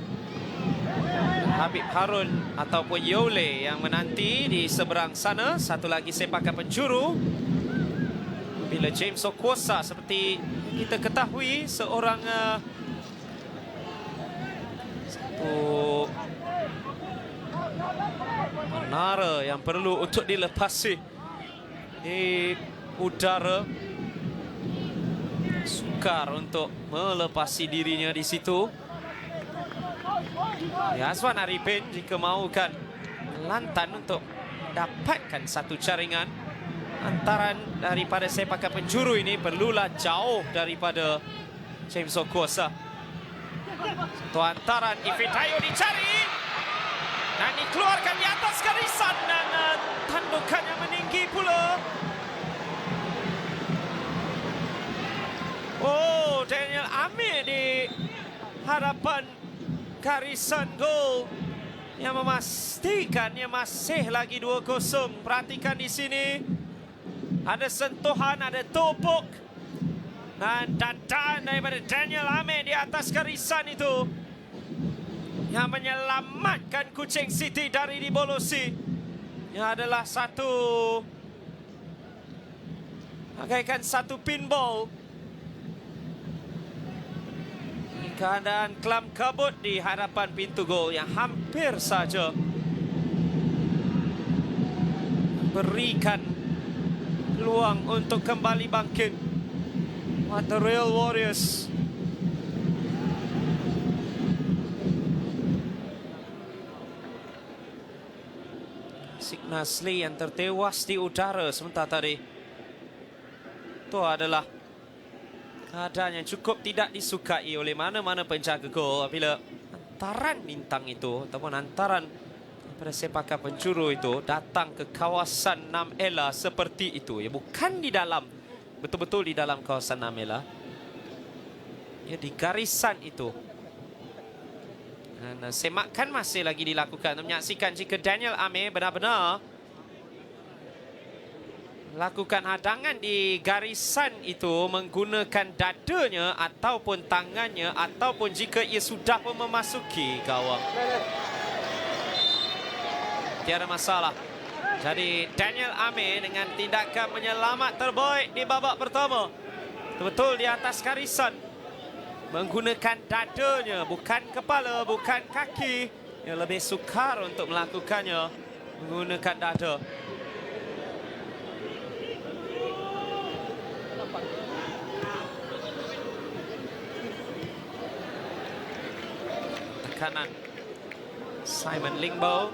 Habib Harun ataupun Yole yang menanti di seberang sana. Satu lagi sepakan penjuru. Bila James Okwasa seperti kita ketahui seorang satu menara yang perlu untuk dilepasi di udara. Sukar untuk melepasi dirinya di situ. Azwan Arifin jika mahukan Kelantan untuk dapatkan satu jaringan antaran daripada sepakan penjuru ini perlulah jauh daripada James Okwasa. Satu antaran Ifedayo dicari dan dikeluarkan di atas garisan dan tandukannya meninggi pula. Oh, Daniel Amir di hadapan garisan gol yang memastikannya masih lagi 2-0. Perhatikan di sini. Ada sentuhan, ada topok. Dan dandaan daripada Daniel Amir di atas garisan itu. Yang menyelamatkan Kuching City dari dibolosi. Yang adalah bagaikan satu pinball. Keadaan kelam kabut di hadapan pintu gol yang hampir saja berikan peluang untuk kembali bangkit. What the real Warriors. Signasli yang tertewas di udara sebentar tadi. Itu adalah keadaan yang cukup tidak disukai oleh mana-mana penjaga gol apabila antaran bintang itu ataupun antaran daripada sepakan penjuru itu datang ke kawasan 6 seperti itu. Ya, bukan di dalam, betul-betul di dalam kawasan 6 ya, di garisan itu. Dan semakan masih lagi dilakukan untuk menyaksikan jika Daniel Amir benar-benar lakukan hadangan di garisan itu menggunakan dadanya ataupun tangannya ataupun jika ia sudah pun memasuki gawang. Tiada masalah. Jadi Daniel Amir dengan tindakan menyelamat terbaik di babak pertama. Betul di atas garisan. Menggunakan dadanya, bukan kepala, bukan kaki. Yang lebih sukar untuk melakukannya menggunakan dada. Kanan Simon Lingbo.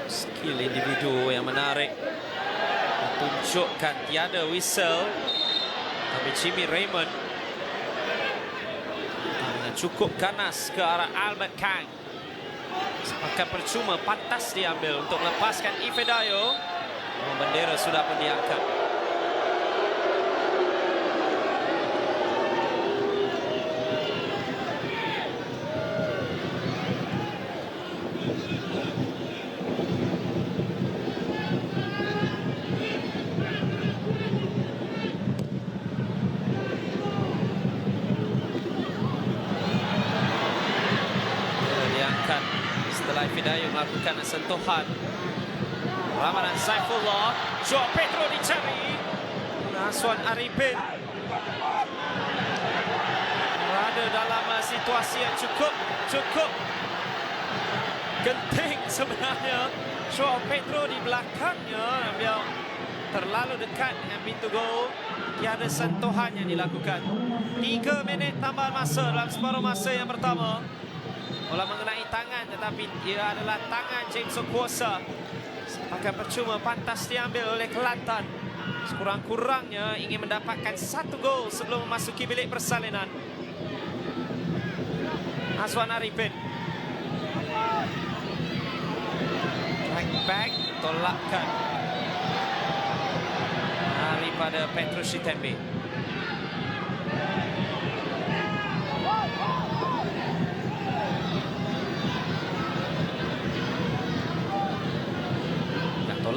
Skill individu yang menarik ditunjukkan, tiada whistle, tapi Jimmy Raymond dengan cukup ganas ke arah Albert Kang. Sepakat percuma, pantas diambil untuk melepaskan Ifedayo. Bendera sudah pun diangkat. Setelah Ifedayo melakukan sentuhan, Ramadan Saifullah, Joao Pedro dicari. Azwan Arifin berada dalam situasi yang cukup genting sebenarnya. Joao Pedro di belakangnya, dia terlalu dekat dengan pintu gol. Tiada sentuhan yang dilakukan. 3 minit tambahan masa dalam separuh masa yang pertama. Bola mengenai tangan, tetapi ia adalah tangan James Okwasa. Sepakan percuma, pantas diambil oleh Kelantan. Sekurang-kurangnya ingin mendapatkan 1 gol sebelum memasuki bilik persalinan. Azwan Arifin. Back, tolakkan daripada Petrus Shitembe.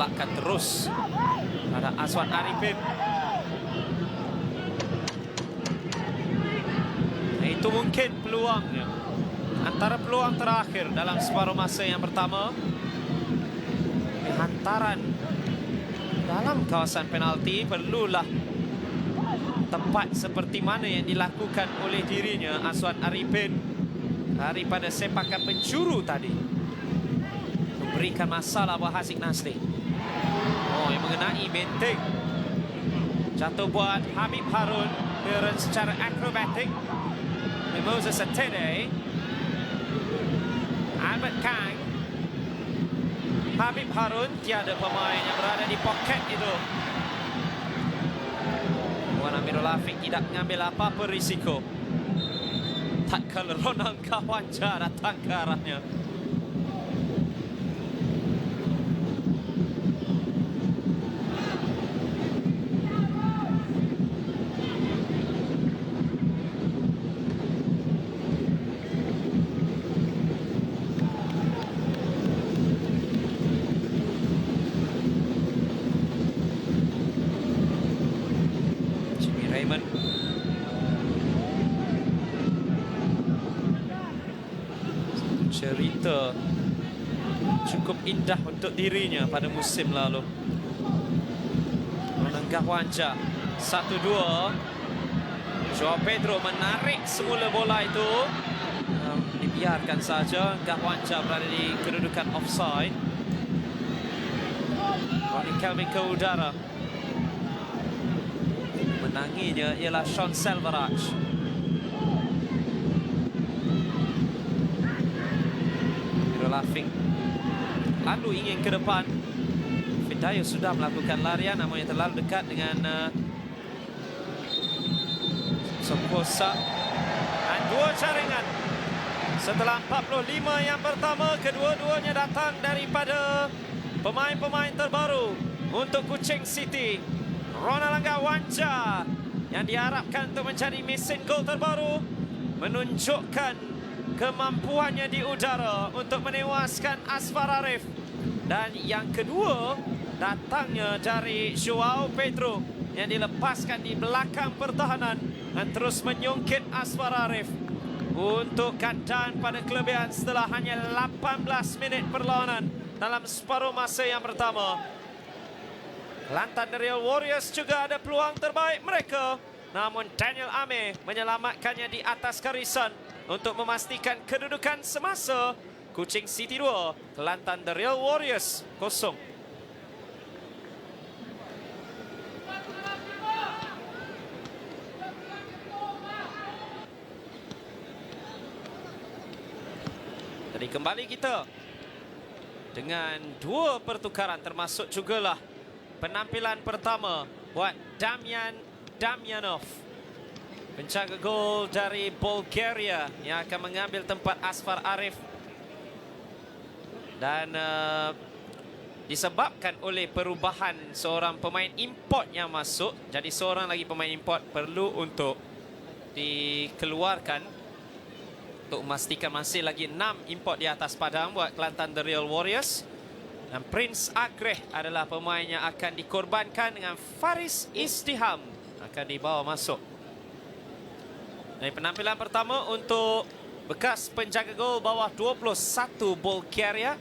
tolakkan terus ada Azwan Arifin. Itu mungkin peluangnya, antara peluang terakhir dalam separuh masa yang pertama. Hantaran dalam kawasan penalti perlulah tepat seperti mana yang dilakukan oleh dirinya Azwan Arifin daripada sepakan penjuru tadi, memberikan masalah buat Haziq Nasri. Oh, yang mengenai benteng. Jatuh buat Habib Harun, clearance secara akrobatik. Moses Atede, Albert Kang, Habib Harun, tiada pemain yang berada di poket itu. Wan Amirul Afiq tidak mengambil apa-apa risiko. Tak kalau Ronald Gawanja datang ke arahnya. Cerita cukup indah untuk dirinya pada musim lalu. Ronald Gawanja 1-2. Joao Pedro menarik semula bola itu, dibiarkan saja. Gawanja berada di kedudukan offside. Ronnie Kelvin ke udara. Menanginya ialah Sean Selvaraj. Laughing lalu ingin ke depan. Fidayo sudah melakukan larian, namun yang terlalu dekat dengan Sokosa. Dan dua jaringan setelah 45 yang pertama, kedua-duanya datang daripada pemain-pemain terbaru untuk Kuching City. Ronald Gawanja yang diharapkan untuk menjadi mesin gol terbaru, menunjukkan kemampuannya di udara untuk menewaskan Asfar Arif. Dan yang kedua datangnya dari Joao Pedro yang dilepaskan di belakang pertahanan dan terus menyungkit Asfar Arif untuk keadaan pada kelebihan setelah hanya 18 minit perlawanan dalam separuh masa yang pertama. Kelantan The Real Warriors juga ada peluang terbaik mereka, namun Daniel Ame menyelamatkannya di atas garisan untuk memastikan kedudukan semasa. Kuching City 2, Kelantan The Real Warriors 0. Jadi kembali kita dengan dua pertukaran, termasuk jugalah penampilan pertama buat Damian Damyanov, penjaga gol dari Bulgaria yang akan mengambil tempat Asfar Arif. Dan disebabkan oleh perubahan seorang pemain import yang masuk, jadi seorang lagi pemain import perlu untuk dikeluarkan untuk memastikan masih lagi 6 import di atas padang buat Kelantan The Real Warriors. Dan Prince Agreh adalah pemain yang akan dikorbankan dengan Faris Istiham akan dibawa masuk. Dari penampilan pertama untuk bekas penjaga gol bawah 21 Bulgaria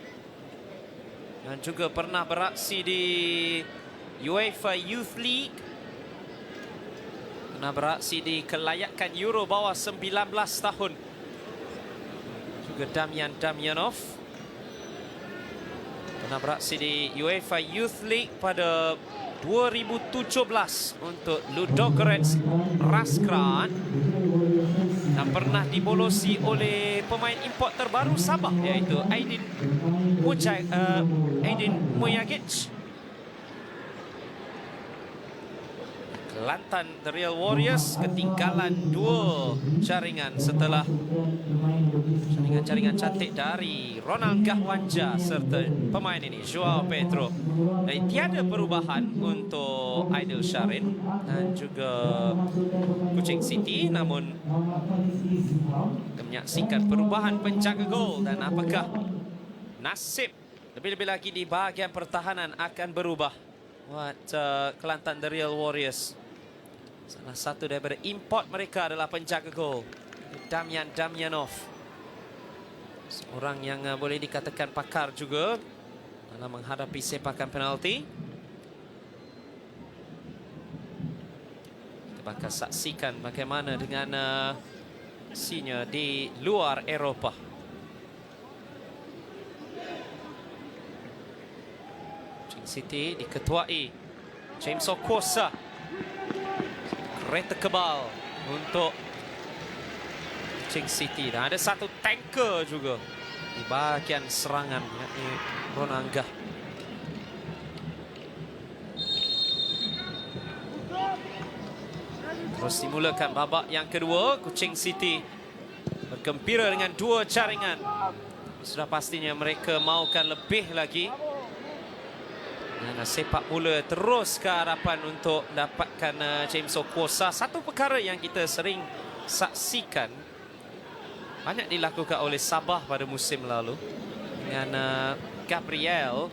dan juga pernah beraksi di UEFA Youth League, pernah beraksi di kelayakan Euro bawah 19 tahun. Juga Damian Damyanov pernah beraksi di UEFA Youth League pada 2017 untuk Ludogorets Razgrad dan pernah dibolosi oleh pemain import terbaru Sabah iaitu Aidin Mujagic. Kelantan The Real Warriors ketinggalan 2 jaringan setelah jaringan cantik dari Ronald Gawanja serta pemain ini Joao Pedro. Dan tiada perubahan untuk Aidil Syarin dan juga Kuching City, namun kita menyaksikan perubahan penjaga gol dan apakah nasib Lebih-lebih lagi di bahagian pertahanan akan berubah buat Kelantan The Real Warriors. Salah satu daripada import mereka adalah penjaga gol Damian Damyanov. Seorang yang boleh dikatakan pakar juga dalam menghadapi sepakan penalti. Kita bakal saksikan bagaimana dengan aksinya di luar Eropah. City diketuai James Okosa. Kereta kebal untuk Kuching City. Dan ada satu tanker juga di bahagian serangan, yakni Ronanggah. Terus dimulakan babak yang kedua. Kuching City bergembira dengan 2 jaringan. Sudah pastinya mereka mahukan lebih lagi. Dan sepak bola terus ke hadapan untuk dapatkan James Okosa. Satu perkara yang kita sering saksikan banyak dilakukan oleh Sabah pada musim lalu dengan Gabriel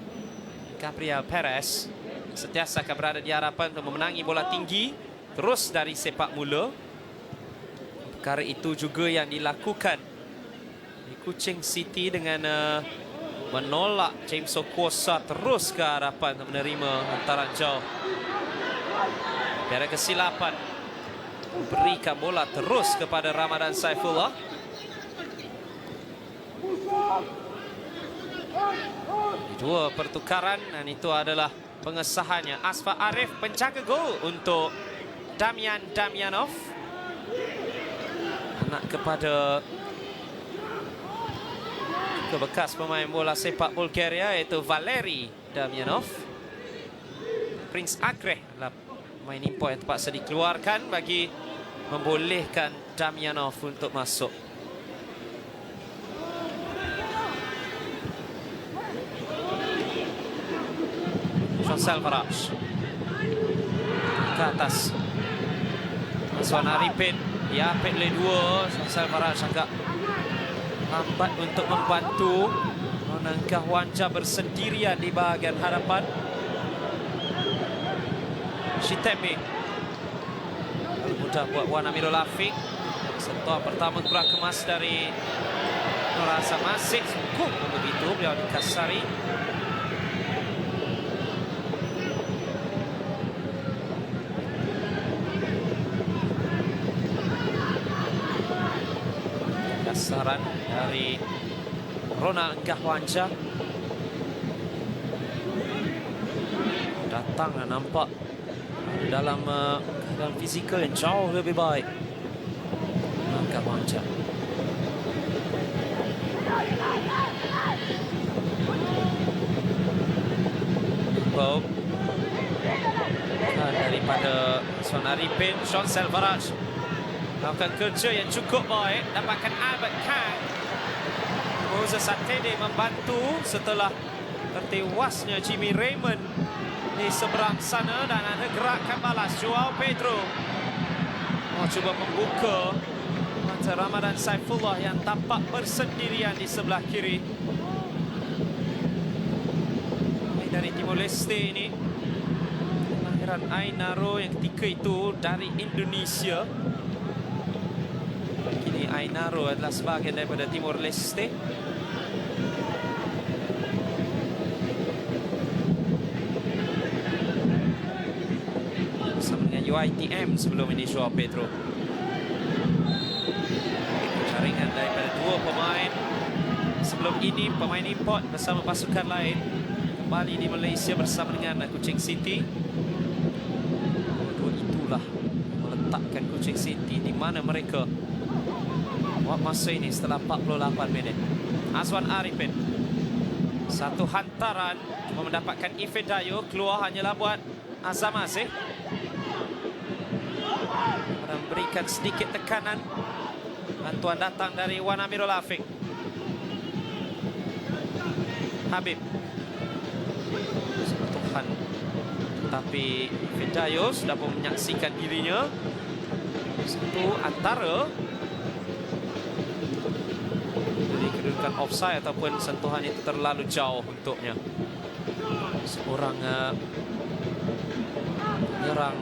Perez sentiasa akan berada di hadapan untuk memenangi bola tinggi terus dari sepak mula. Perkara itu juga yang dilakukan di Kuching City dengan menolak James Okosa terus ke hadapan untuk menerima hantaran jauh. Tiada kesilapan, berikan bola terus kepada Ramadan Saifullah. Dua pertukaran dan itu adalah pengesahannya. Asfa Arif penjaga gol untuk Damian Damyanov. Anak kepada bekas pemain bola sepak Bulgaria iaitu Valeri Damyanov. Prince Agreh adalah pemain import yang terpaksa dikeluarkan bagi membolehkan Damyanov untuk masuk. Chancel Farage ke atas. Aswan Arifin diapit oleh 2. Chancel Farage agak lambat untuk membantu. Ronanggah Wanja bersendirian di bahagian hadapan. Shitembe mudah buat Wan Amirul Afiq. Sentuhan pertama kurang kemas dari Nur Azam. Masih cukup begitu beliau dikasari. Kasaran dari Ronanggah Wanja. Datang dan nampak dalam keadaan fizikal yang jauh lebih baik. Ronanggah Wanja. Bob daripada Aswan Arifin. Chancel Farage melakukan kerja yang cukup baik. Dapatkan Albert Kang. Moses Atede membantu setelah tertewasnya Jimmy Raymond di seberang sana. Dan ada gerakan balas Joao Pedro. Cuba membuka mata Ramadan Saifullah yang tampak bersendirian di sebelah kiri. Dari Timor Leste ini. Kelahiran Ainaro yang ketika itu dari Indonesia. Kini Ainaro adalah sebahagian daripada Timor Leste. Bersama dengan UiTM sebelum ini Joao Pedro. Jaringan daripada 2 pemain. Sebelum ini pemain import bersama pasukan lain kembali di Malaysia bersama dengan Kuching City. Dua itulah meletakkan Kuching City di mana mereka buat masa ini setelah 48 minit. Aswan Arifin. Satu hantaran cuma mendapatkan Ifedayo. Keluar hanyalah buat Azam Aziz. Memberikan sedikit tekanan. Bantuan datang dari Wan Amirul Afiq. Habib. Tuhan. Tapi Ifedayo sudah pun menyaksikan dirinya. Satu antara mendudukan offside ataupun sentuhan itu terlalu jauh untuknya. Seorang penyerang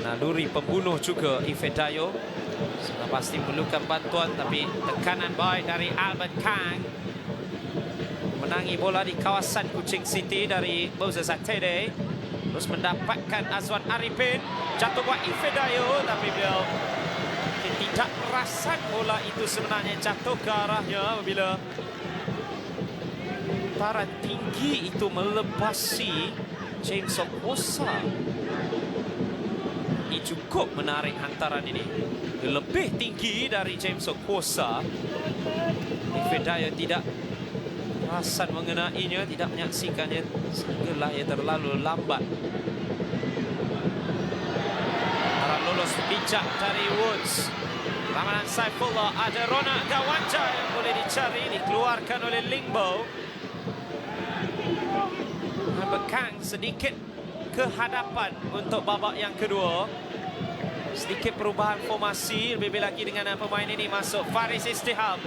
naluri pembunuh juga, Ifedayo. Sudah pasti memerlukan bantuan, tapi tekanan baik dari Albert Kang. Menangi bola di kawasan Kuching City dari Moses Atede. Terus mendapatkan Azwan Arifin. Jatuh buat Ifedayo, tapi beliau tidak perasan bola itu sebenarnya jatuh ke arahnya apabila tara tinggi itu melepasi James Okosa. Ini cukup menarik hantaran ini. Lebih tinggi dari James Okosa. Ifedayo tidak perasan mengenainya, tidak menyaksikannya sehinggalah ia terlalu lambat. Harap lolos bijak dari Woods. Ramadan Saifullah, ada Rona Gawanja yang boleh dicari, dikeluarkan oleh Lingbo. Bekang sedikit ke hadapan untuk babak yang kedua. Sedikit perubahan formasi, lebih lagi dengan pemain ini masuk Faris Istiham.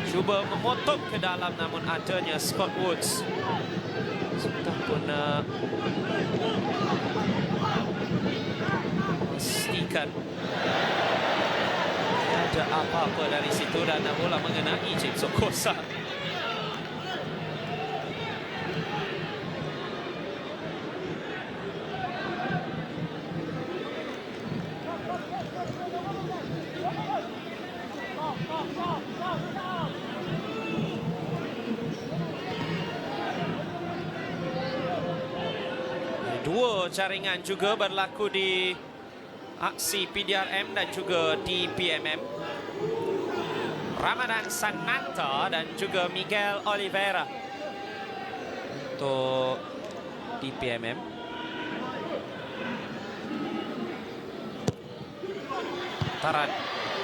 Cuba memotong ke dalam, namun adanya Scott Woods. Sudah pun pastikan ada apa-apa dari situ dan bola mengenai James Okosa. Dua jaringan juga berlaku di aksi PDRM dan juga di PMM. Ramadan Sananta dan juga Miguel Oliveira untuk di PMM. Taran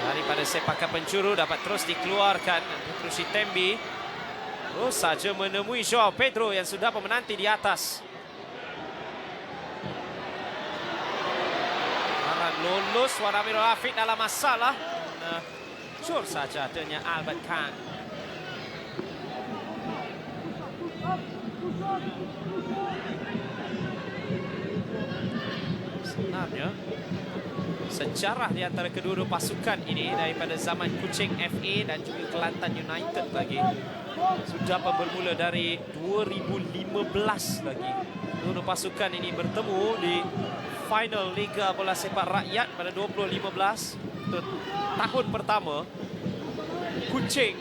daripada sepakan penjuru dapat terus dikeluarkan. Petrus Tembi terus saja menemui Joao Pedro yang sudah menanti di atas. Lulus Waramirul Hafid dalam masalah. Cur saja adanya Albert Khan. Sebenarnya sejarah di antara kedua pasukan ini daripada zaman Kuching FA dan juga Kelantan United lagi sudah bermula dari 2015 lagi. Kedua pasukan ini bertemu di final Liga Bola Sepak Rakyat pada 2015. Untuk tahun pertama, Kuching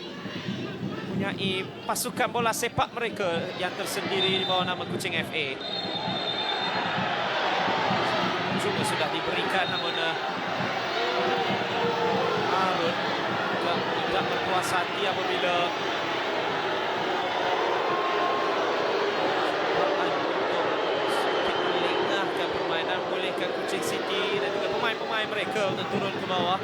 mempunyai pasukan bola sepak mereka yang tersendiri di bawah nama Kuching FA. Cuma sudah diberikan, namun Harun tidak berpuas hati apabila bolehkan Kuching City dan juga pemain-pemain mereka untuk turun ke bawah.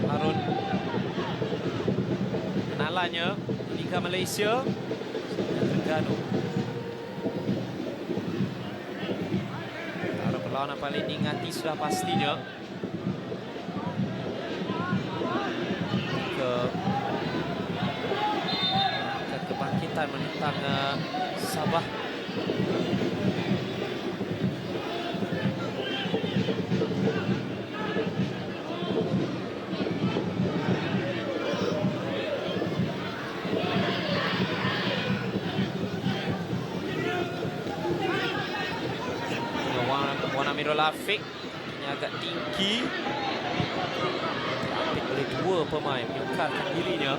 Harun kenalannya Liga Malaysia Terengganu. Antara perlawanan paling diingati sudah pastinya kebangkitan menentang Sabah. Waramirul Hafid ini agak tinggi, diapit oleh dua pemain, menyukarkan dirinya.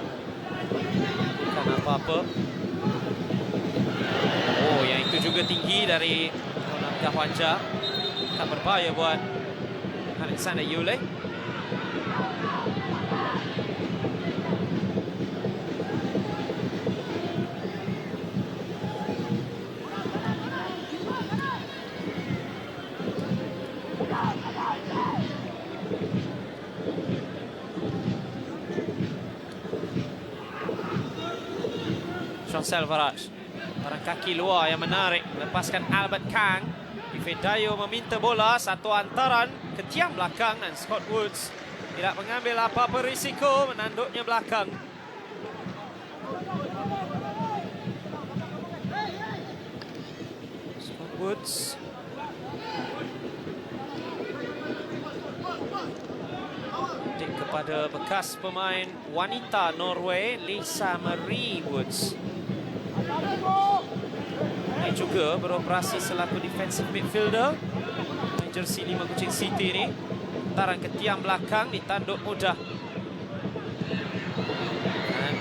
Bukan apa-apa. Oh, yang itu juga tinggi dari Ronald Wanja. Tak berbahaya buat Alexander Yule. Chancel Farage. Orang kaki luar yang menarik, lepaskan Albert Kang. Ifedayo meminta bola, satu antaran ke tiang belakang dan Scott Woods tidak mengambil apa-apa risiko, menanduknya belakang. Scott Woods. Kepada bekas pemain wanita Norway, Lisa Marie Woods. Dia juga beroperasi selaku defensive midfielder. Jersey 5 Kuching City ini. Taran ke tiang belakang, ditanduk mudah.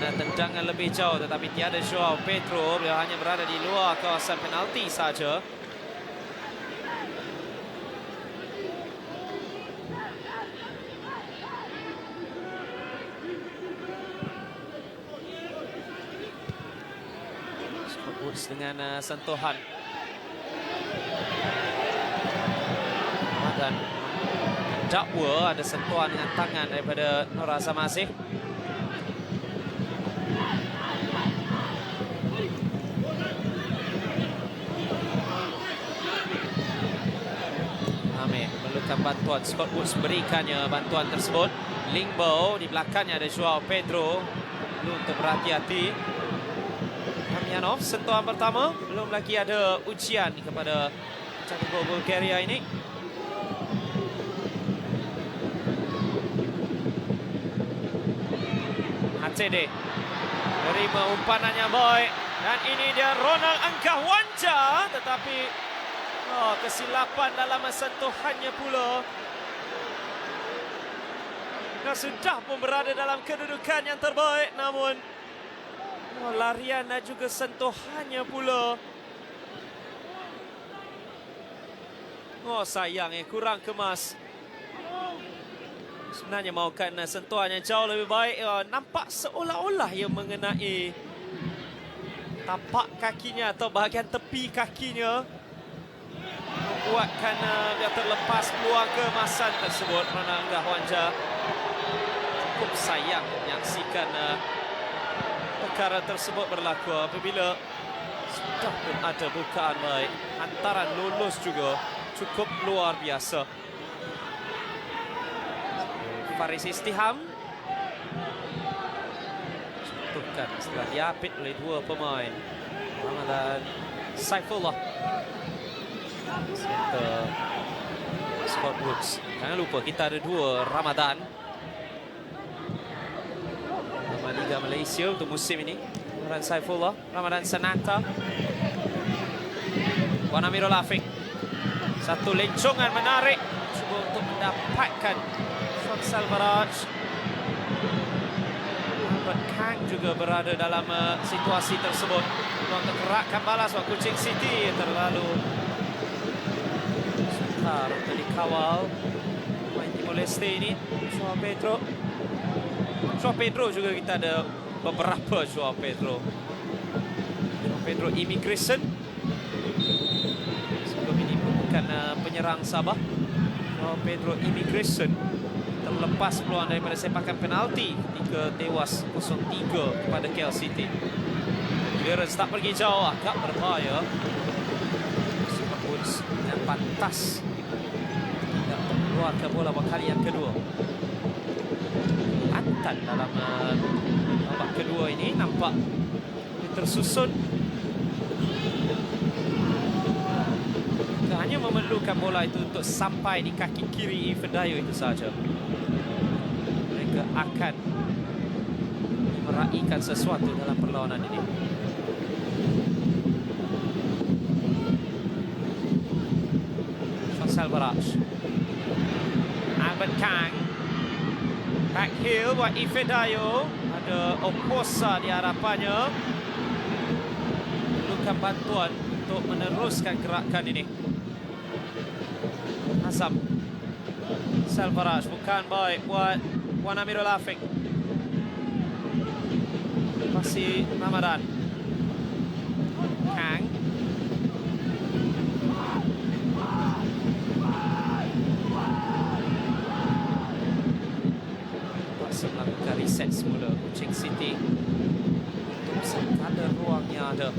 Dan tendangan lebih jauh, tetapi tiada Joao Pedro. Beliau hanya berada di luar kawasan penalti saja. Dengan sentuhan dan dakwa ada sentuhan dengan tangan daripada Nur Azam Aziz. Amir memerlukan bantuan, Scott Woods berikannya bantuan tersebut. Lingbo di belakangnya ada Joao Pedro, perlu untuk berhati-hati. Damianov, sentuhan pertama, belum lagi ada ujian kepada catur Bulgaria ini. HCD terima umpanannya baik, dan ini dia Ronald Angkahwanja, tetapi kesilapan dalam sentuhannya pula. Nah, sudah pun berada dalam kedudukan yang terbaik, namun larian dan juga sentuhannya pula. Sayang, kurang kemas. Sebenarnya mahukan sentuhan yang jauh lebih baik. Nampak seolah-olah ia mengenai tapak kakinya atau bahagian tepi kakinya, membuatkan dia terlepas peluang keemasan tersebut. Ronald Angkahwanja cukup sayang menyaksikan perkara tersebut berlaku apabila sudah pun ada bukaan baik. Hantaran lulus juga cukup luar biasa. Faris Istiham contohkan setelah diapit oleh dua pemain, Ramadan Saifullah serta Scott Woods. Jangan lupa kita ada dua Ramadan Liga Malaysia untuk musim ini. Ramadan Saifullah, Ramadan Sananta, Wan Amirul Afiq. Satu lencongan menarik cuba untuk mendapatkan Sean Salvaraj. Albert Kang juga berada dalam situasi tersebut. Peluang tergerakkan balas Wak Kuching City terlalu sukar untuk dikawal pemain Timor Leste ini. Joao Pedro juga kita ada beberapa Joao Pedro Immigration. Sebelum ini bukan penyerang Sabah. Joao Pedro Immigration terlepas peluang daripada sepakan penalti ketika tewas 0-3 kepada KL City. Clearance tak pergi jauh, agak berbahaya. Scott Woods dengan pantas tidak mengeluarkan bola buat kali yang kedua. Dalam babak kedua ini nampak tersusun. Hanya memerlukan bola itu untuk sampai di kaki kiri Ifedayo itu saja. Mereka akan meraihkan sesuatu dalam perlawanan ini. Sean Salvaraj, Albert Kang. Back heel buat Ifedayo. Ada Oposa di harapannya. Perlukan bantuan untuk meneruskan gerakan ini. Azam Salvaraj, bukan baik buat Wan Amirul Afiq. Masih Ramadan Kang. Melakukan reset semula Kuching City untuk sekadar ruang yang ada.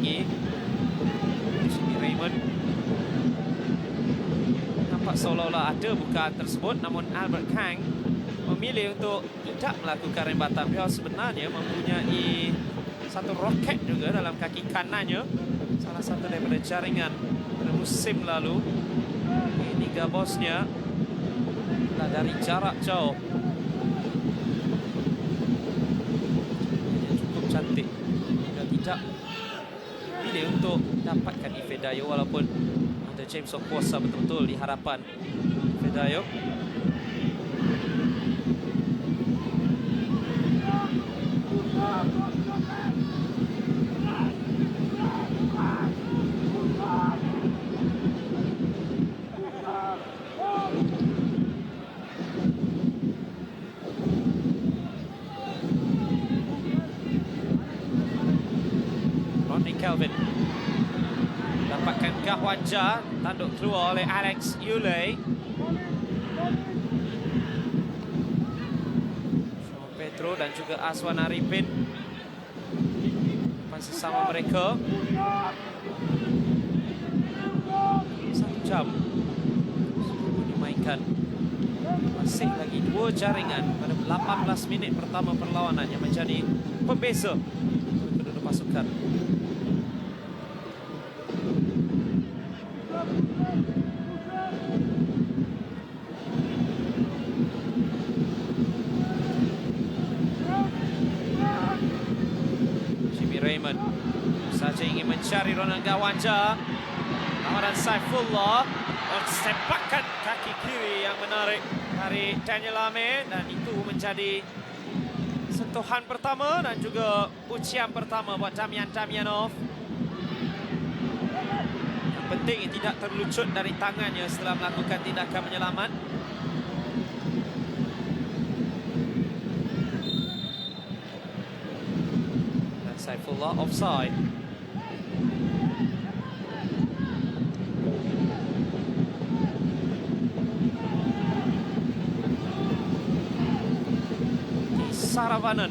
lagi. Jimmy Raymond. Nampak seolah-olah ada bukaan tersebut, namun Albert Kang memilih untuk tidak melakukan rembatan. Dia sebenarnya mempunyai satu roket juga dalam kaki kanannya. Salah satu daripada jaringan pada musim lalu. Ini gabosnya dari jarak jauh. Cukup cantik. Dia tidak pilih untuk dapatkan Ifedayo, walaupun ada James Okuosa betul-betul di harapan Ifedayo. Kelvin dapatkan Gahwanja, tanduk keluar oleh Alex Yulei. Sean Pedro dan juga Azwan Arifin depan sesama mereka. 1 jam dimainkan. Masih lagi 2 jaringan pada 18 minit pertama perlawanan yang menjadi pembeza kedua pasukan. Jimmy Raymond saja ingin mencari Ronald Gahwanja. Ramadan Saifullah sepakan kaki kiri yang menarik dari Daniel Ame, dan itu menjadi sentuhan pertama dan juga ujian pertama buat Damian Damianov. Yang penting tidak terlucut dari tangannya setelah melakukan tindakan menyelamat. Dan Saifullah offside. Saravanan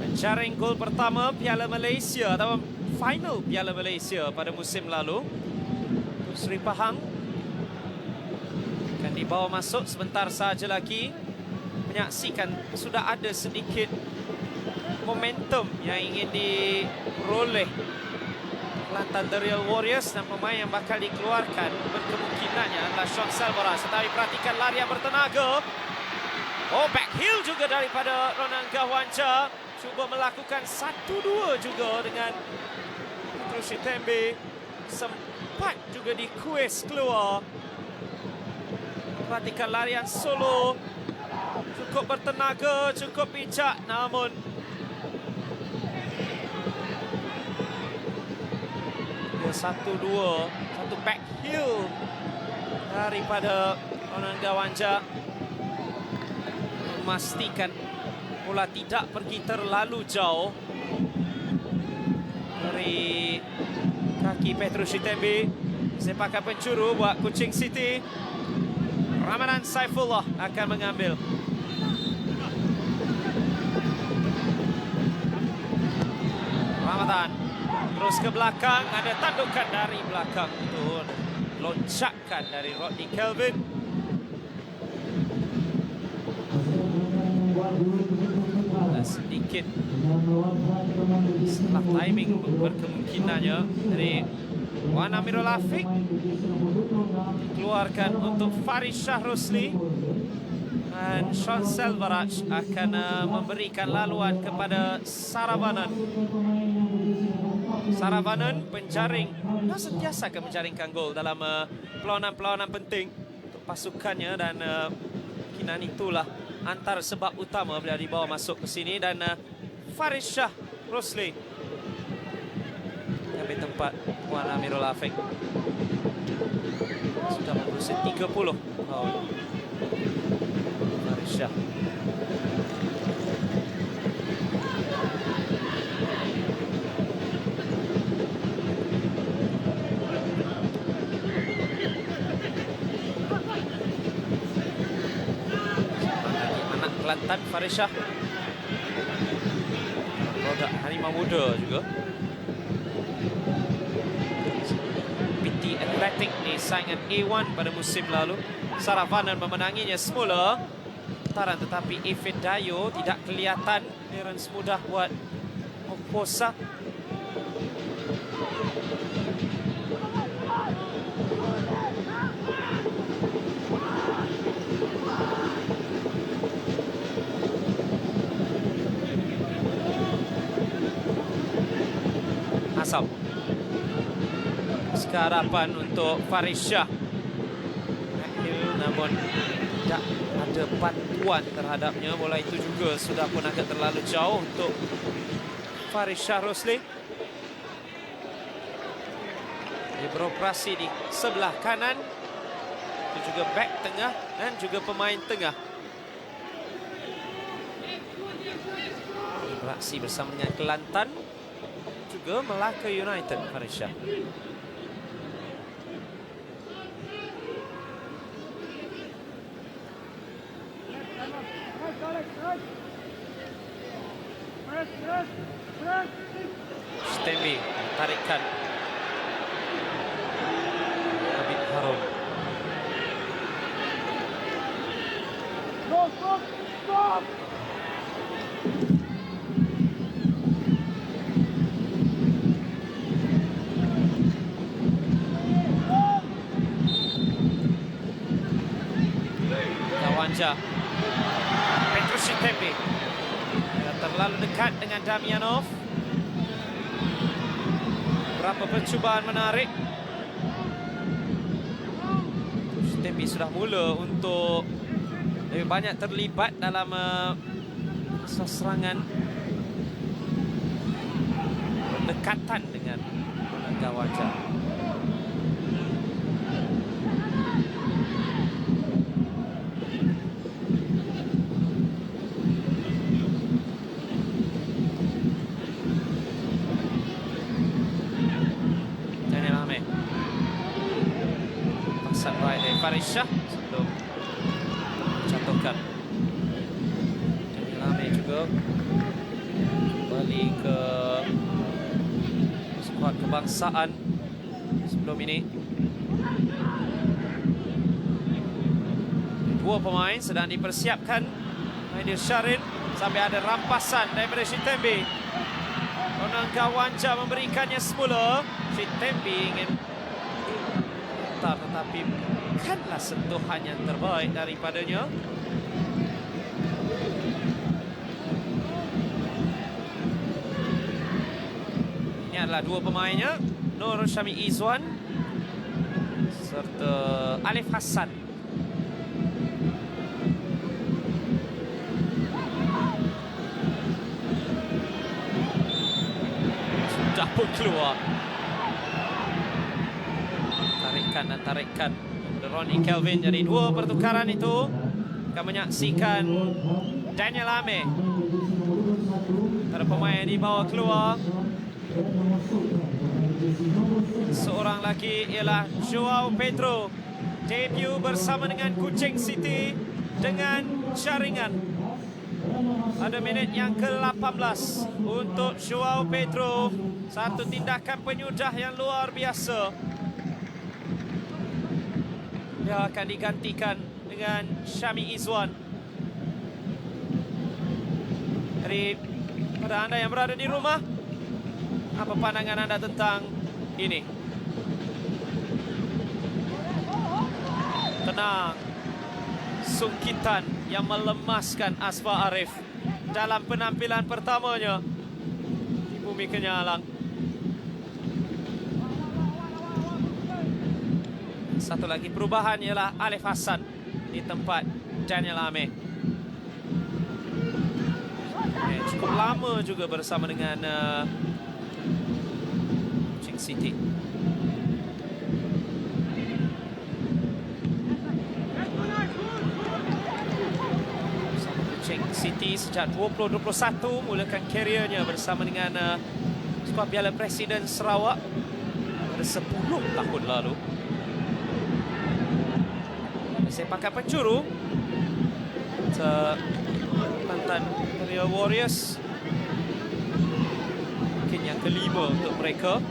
menjaring gol pertama Piala Malaysia atau final Piala Malaysia pada musim lalu. Sri Pahang akan dibawa masuk sebentar saja lagi. Menyaksikan sudah ada sedikit momentum yang ingin diperoleh Kelantan The Real Warriors, dan pemain yang bakal dikeluarkan berkemungkinannya adalah Sean Selvara. Tetapi perhatikan larian bertenaga. Oh, back heel juga daripada Ronald Gahwanja. Cuba melakukan 1-2 juga dengan Petrus Chitembe. Sempat juga dikuis keluar. Perhatikan larian solo. Cukup bertenaga, cukup bijak, namun dia 1-2. Satu back heel daripada Ronald Gahwanja. Memastikan bola tidak pergi terlalu jauh dari kaki Petrus Chitembe. Sepakan pencuru buat Kuching City. Ramadan Saifullah akan mengambil. Ramadan terus ke belakang, ada tandukan dari belakang itu, loncakan dari Rodney Kelvin. Sedikit salah timing berkemungkinannya dari Wan Amirul Afiq. Dikeluarkan untuk Faris Shah Rusli, dan Sean Selvaraj akan memberikan laluan kepada Saravanan. Saravanan penjaring, dia sentiasa akan menjaringkan gol dalam perlawanan-perlawanan penting untuk pasukannya, dan kemungkinan itulah antara sebab utama bila dibawa masuk ke sini. Dan Faris Shah Rusli ambil tempat Wan Amirul Afiq. Sudah berusia 30 tahun. Faris Shah. Kelantan Faris Shah, produk Harimau Muda juga. taktik di saingan A1 pada musim lalu. Saravanan memenanginya semula. Tetapi Ifit Dayo tidak kelihatan clearance mudah buat Oposa. Asam. Harapan untuk Faris Shah. Namun tidak ada bantuan terhadapnya. Bola itu juga sudah pun agak terlalu jauh untuk Faris Shah Rosli. Dia beroperasi di sebelah kanan. Itu juga back tengah dan juga pemain tengah. Beraksi bersama dengan Kelantan. Juga Melaka United, Faris Shah. Stembi tarikkan Abid Harun. Stop! Gawanja. Petrus Stembi terlalu dekat dengan Damianov. Berapa percubaan menarik. Stembi sudah mula untuk lebih banyak terlibat dalam serangan berdekatan dengan Gawanja. Faris Shah sebelum menjatuhkan. Daniel Ame juga kembali ke skuad kebangsaan sebelum ini. Dua pemain sedang dipersiapkan. Aidil Syarin sampai ada rampasan daripada Shintembi. Ronald Gawanja memberikannya semula. Shintembi ingin tetapi bukanlah sentuhan yang terbaik daripadanya. Ini adalah dua pemainnya, Nur Syami Izwan serta Alif Hassan. Sudah pun keluar. Tarikan Ronnie Kelvin. Jadi dua pertukaran itu. Akan menyaksikan Daniel Ame. Ada pemain yang dibawa keluar. Seorang lagi ialah Joao Pedro. Debut bersama dengan Kuching City dengan jaringan. Pada minit yang ke-18 untuk Joao Pedro. Satu tindakan penyudah yang luar biasa. Dia akan digantikan dengan Syami Izwan. Jadi pada anda yang berada di rumah, apa pandangan anda tentang ini? Tenang. Sungkitan yang melemaskan Asfa Arif dalam penampilan pertamanya di Bumi Kenyalang. Satu lagi perubahan ialah Alif Hassan di tempat Daniel Ame. Cukup lama juga bersama dengan Kuching City. Bersama Kuching City sejak 2021 mulakan kariernya bersama dengan skuad Piala Presiden Sarawak pada 10 tahun lalu. Sepakat penjuru Kelantan Rio Warriors, mungkin yang kelima untuk mereka.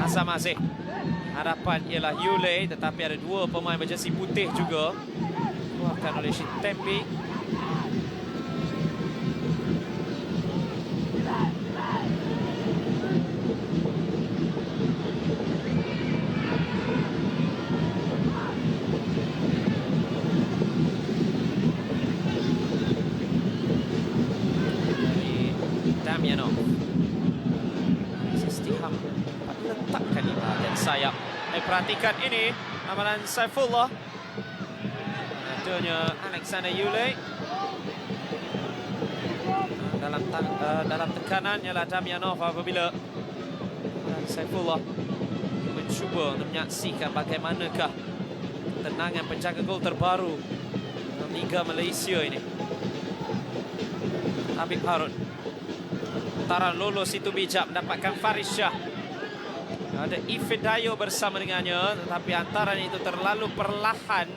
Azam Aziz. Hadapan ialah Yule, tetapi ada dua pemain berjersey putih juga. Keluarkan oleh Shitembi. Damianov. Sistiham letakkan di bahagian sayap. Perhatikan ini, amalan Saifullah. Adanya Alexander Yule. Dalam tekanan ialah Damianov apabila Saifullah mencuba untuk menyaksikan bagaimanakah tenangan penjaga gol terbaru dalam Liga Malaysia ini. Habib Harun. Taran lolos itu bijak, mendapatkan Faris Shah. Ada Ifedayo bersama dengannya, tetapi antaran itu terlalu perlahan.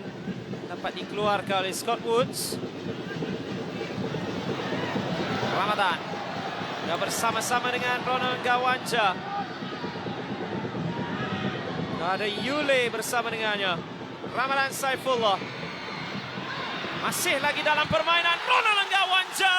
Dapat dikeluarkan oleh Scott Woods. Ramadan yang bersama-sama dengan Ronald Gawanja. Ada Yule bersama dengannya. Ramadan Saifullah. Masih lagi dalam permainan Ronald Gawanja.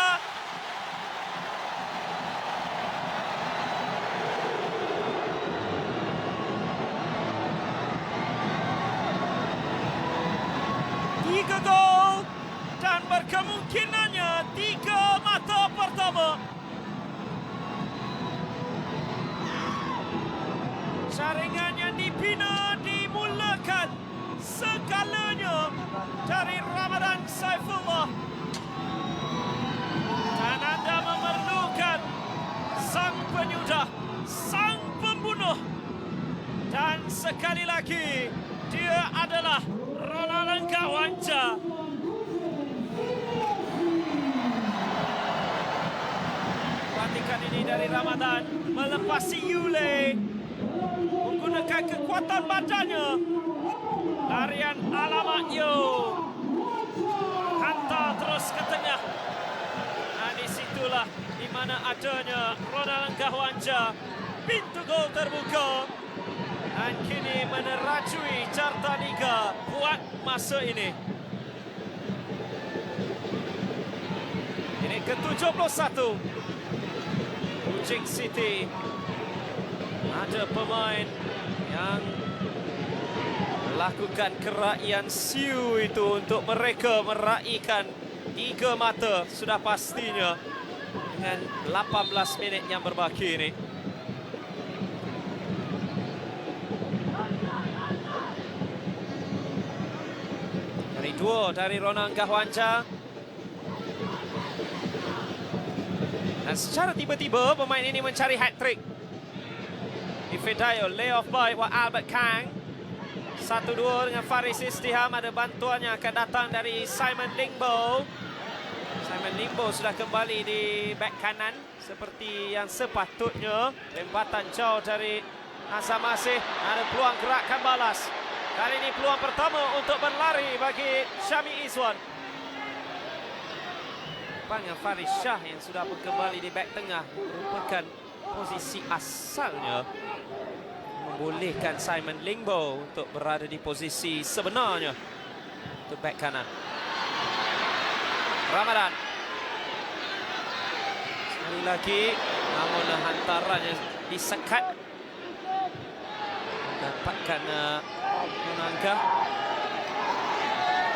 Tiga gol dan berkemungkinannya 3 mata pertama. Jaringan yang dibina dimulakan segalanya dari Ramadan Saifullah. Dan anda memerlukan sang penyudah, sang pembunuh. Dan sekali lagi dia adalah Ronald Gawanja. Perhatikan ini dari Ramadan melepasi Yule, menggunakan kekuatan badannya. Larian alamat Yo, hantar terus ke tengah. Nah, disitulah di mana adanya Ronald Gawanja. Pintu gol terbuka. Dan kini menerajui carta Liga buat masa ini. Ini ke-71. Kuching City. Ada pemain yang melakukan keraian siu itu untuk mereka meraihkan 3 mata sudah pastinya dengan 18 minit yang berbaki ini. Dua dari Ronald Gawanja. Dan secara tiba-tiba pemain ini mencari hat-trick. Ifedayo lay off by Albert Kang. 1-2 dengan Faris Istiham. Ada bantuannya akan datang dari Simon Lingbo. Simon Lingbo sudah kembali di back kanan seperti yang sepatutnya. Lempatan jauh dari Azam Aziz. Ada peluang gerakkan balas. Kali ini peluang pertama untuk berlari bagi Syami Izwan. Panggil Faris Shah yang sudah kembali di back tengah merupakan posisi asalnya, membolehkan Simon Lingbo untuk berada di posisi sebenarnya untuk back kanan. Ramadan sekali lagi, namun hantarannya disekat. Dapatkan menangkah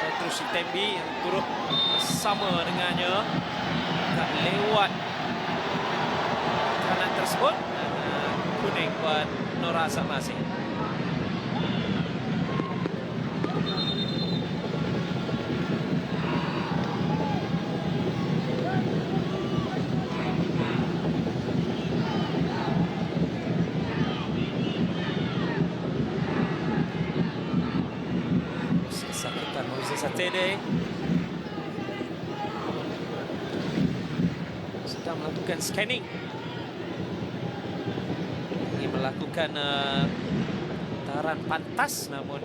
Petrus Shitembi yang turut bersama dengannya. Tak lewat kanan tersebut. Dan kuning buat Nur Azam Aziz. Satede sedang melakukan scanning, ingin melakukan taran pantas, namun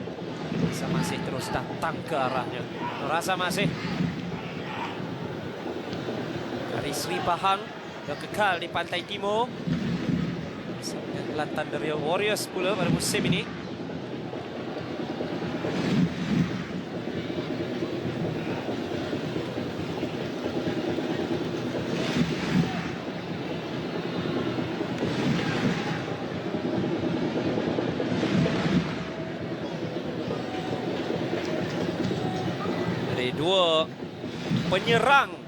masih terus datang ke arahnya. Rasa masih dari Sri Pahang yang kekal di pantai timur. Kelantan The Real Warriors pula pada musim ini. Dari dua penyerang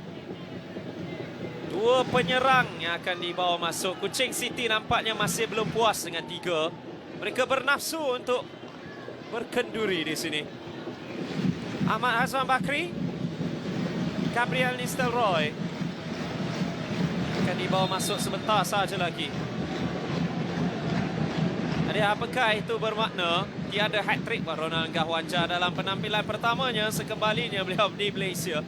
yang akan dibawa masuk. Kuching City nampaknya masih belum puas dengan 3. Mereka bernafsu untuk berkenduri di sini. Ahmad Hassan Bakri, Gabriel Nistelrooy akan dibawa masuk sebentar saja lagi. Jadi apakah itu bermakna tiada hat-trick buat Ronald Gahwanja dalam penampilan pertamanya sekembalinya beliau di Malaysia?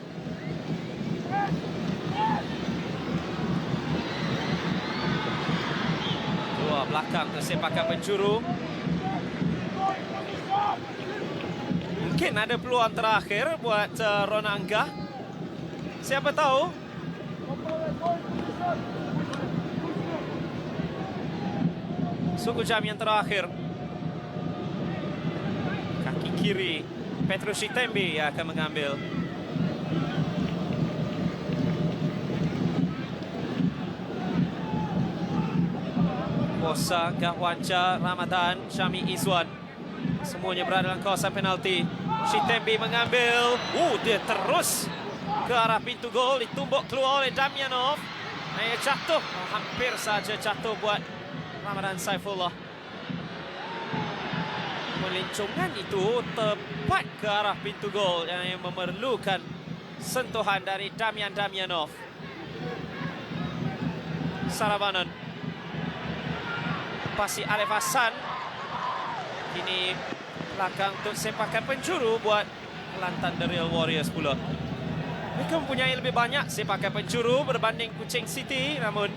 Belakang tersepakan penjuru. Mungkin ada peluang terakhir buat Rona Angga. Siapa tahu? Sungguh jam yang terakhir. Kaki kiri Petrus Chitembe yang akan mengambil. Kosa, Gahwanja, Ramadan, Syami Izwan. Semuanya berada dalam kawasan penalti. Chitembe mengambil. Dia terus ke arah pintu gol. Ditumbuk keluar oleh Damyanov. Jatuh. Hampir saja jatuh buat Ramadan Saifullah. Melincongan itu tepat ke arah pintu gol yang memerlukan sentuhan dari Damyanov. Saravanan. Pasi Alif Hassan. Ini belakang untuk sepakan penjuru buat Kelantan The Real Warriors pula. Mereka mempunyai lebih banyak sepakan penjuru berbanding Kuching City, namun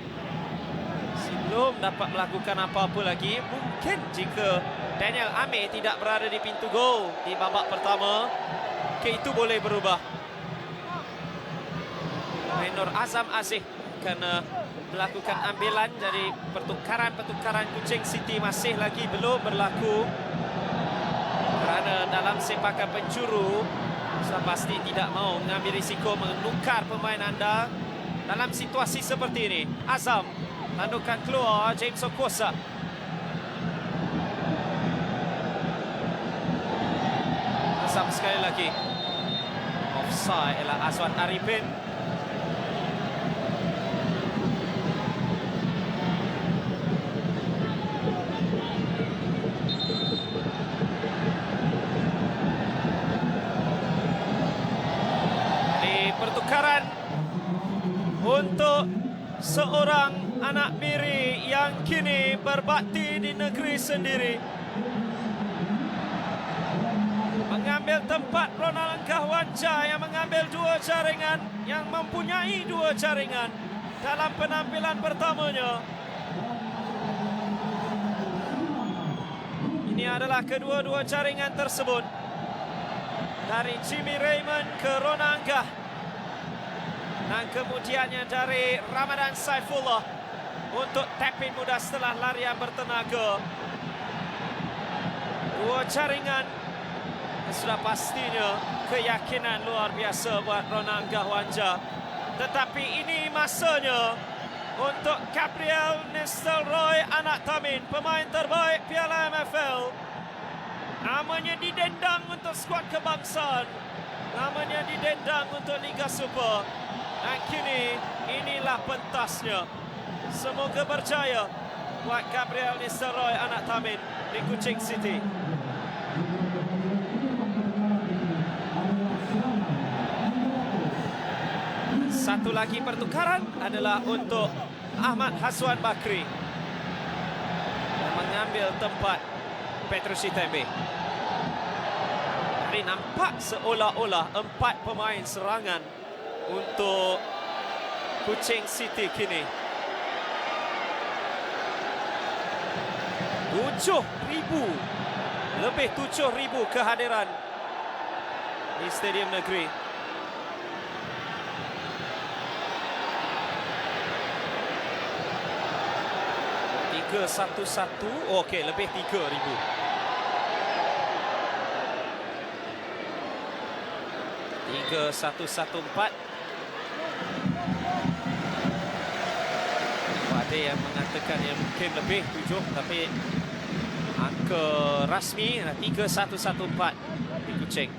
belum dapat melakukan apa-apa lagi. Mungkin jika Daniel Amir tidak berada di pintu gol di babak pertama, itu boleh berubah. Nur Azam Aziz akan melakukan ambilan. Jadi pertukaran Kuching City masih lagi belum berlaku kerana dalam sepakan penjuru sudah pasti tidak mau mengambil risiko menukar pemain anda dalam situasi seperti ini. Azam tandukan keluar James Okosa. Azam sekali lagi. Offside ialah Azwan Arifin. Pertukaran untuk seorang anak Miri yang kini berbakti di negeri sendiri. Mengambil tempat Ronald Gahwanja yang mengambil 2 jaringan, yang mempunyai 2 jaringan dalam penampilan pertamanya. Ini adalah kedua-dua jaringan tersebut. Dari Jimmy Raymond ke Rona Angga. Dan kemudiannya dari Ramadan Saifullah untuk tap-in mudah setelah larian bertenaga. 2 jaringan. Sudah pastinya keyakinan luar biasa buat Ronald Gahwanja. Tetapi ini masanya untuk Gabriel Nistelrooy Anak Tamin, pemain terbaik Piala MFL. Namanya didendang untuk skuad kebangsaan. Namanya didendang untuk Liga Super. Dan kini inilah pentasnya. Semoga berjaya buat Gabriel Nistelrooy Anak Tamin di Kuching City. Satu lagi pertukaran adalah untuk Ahmad Hassan Bakri yang mengambil tempat Petrus Chitembe. Ini nampak seolah-olah 4 pemain serangan untuk Kuching City kini. 7,000, lebih 7,000 kehadiran di Stadium Negeri. 3-1-1. Oh, okey, lebih 3,000. 3-1-1-4. Ada yang mengatakan yang mungkin lebih 7, tapi angka rasmi adalah 3-1-1-4 di Kuching.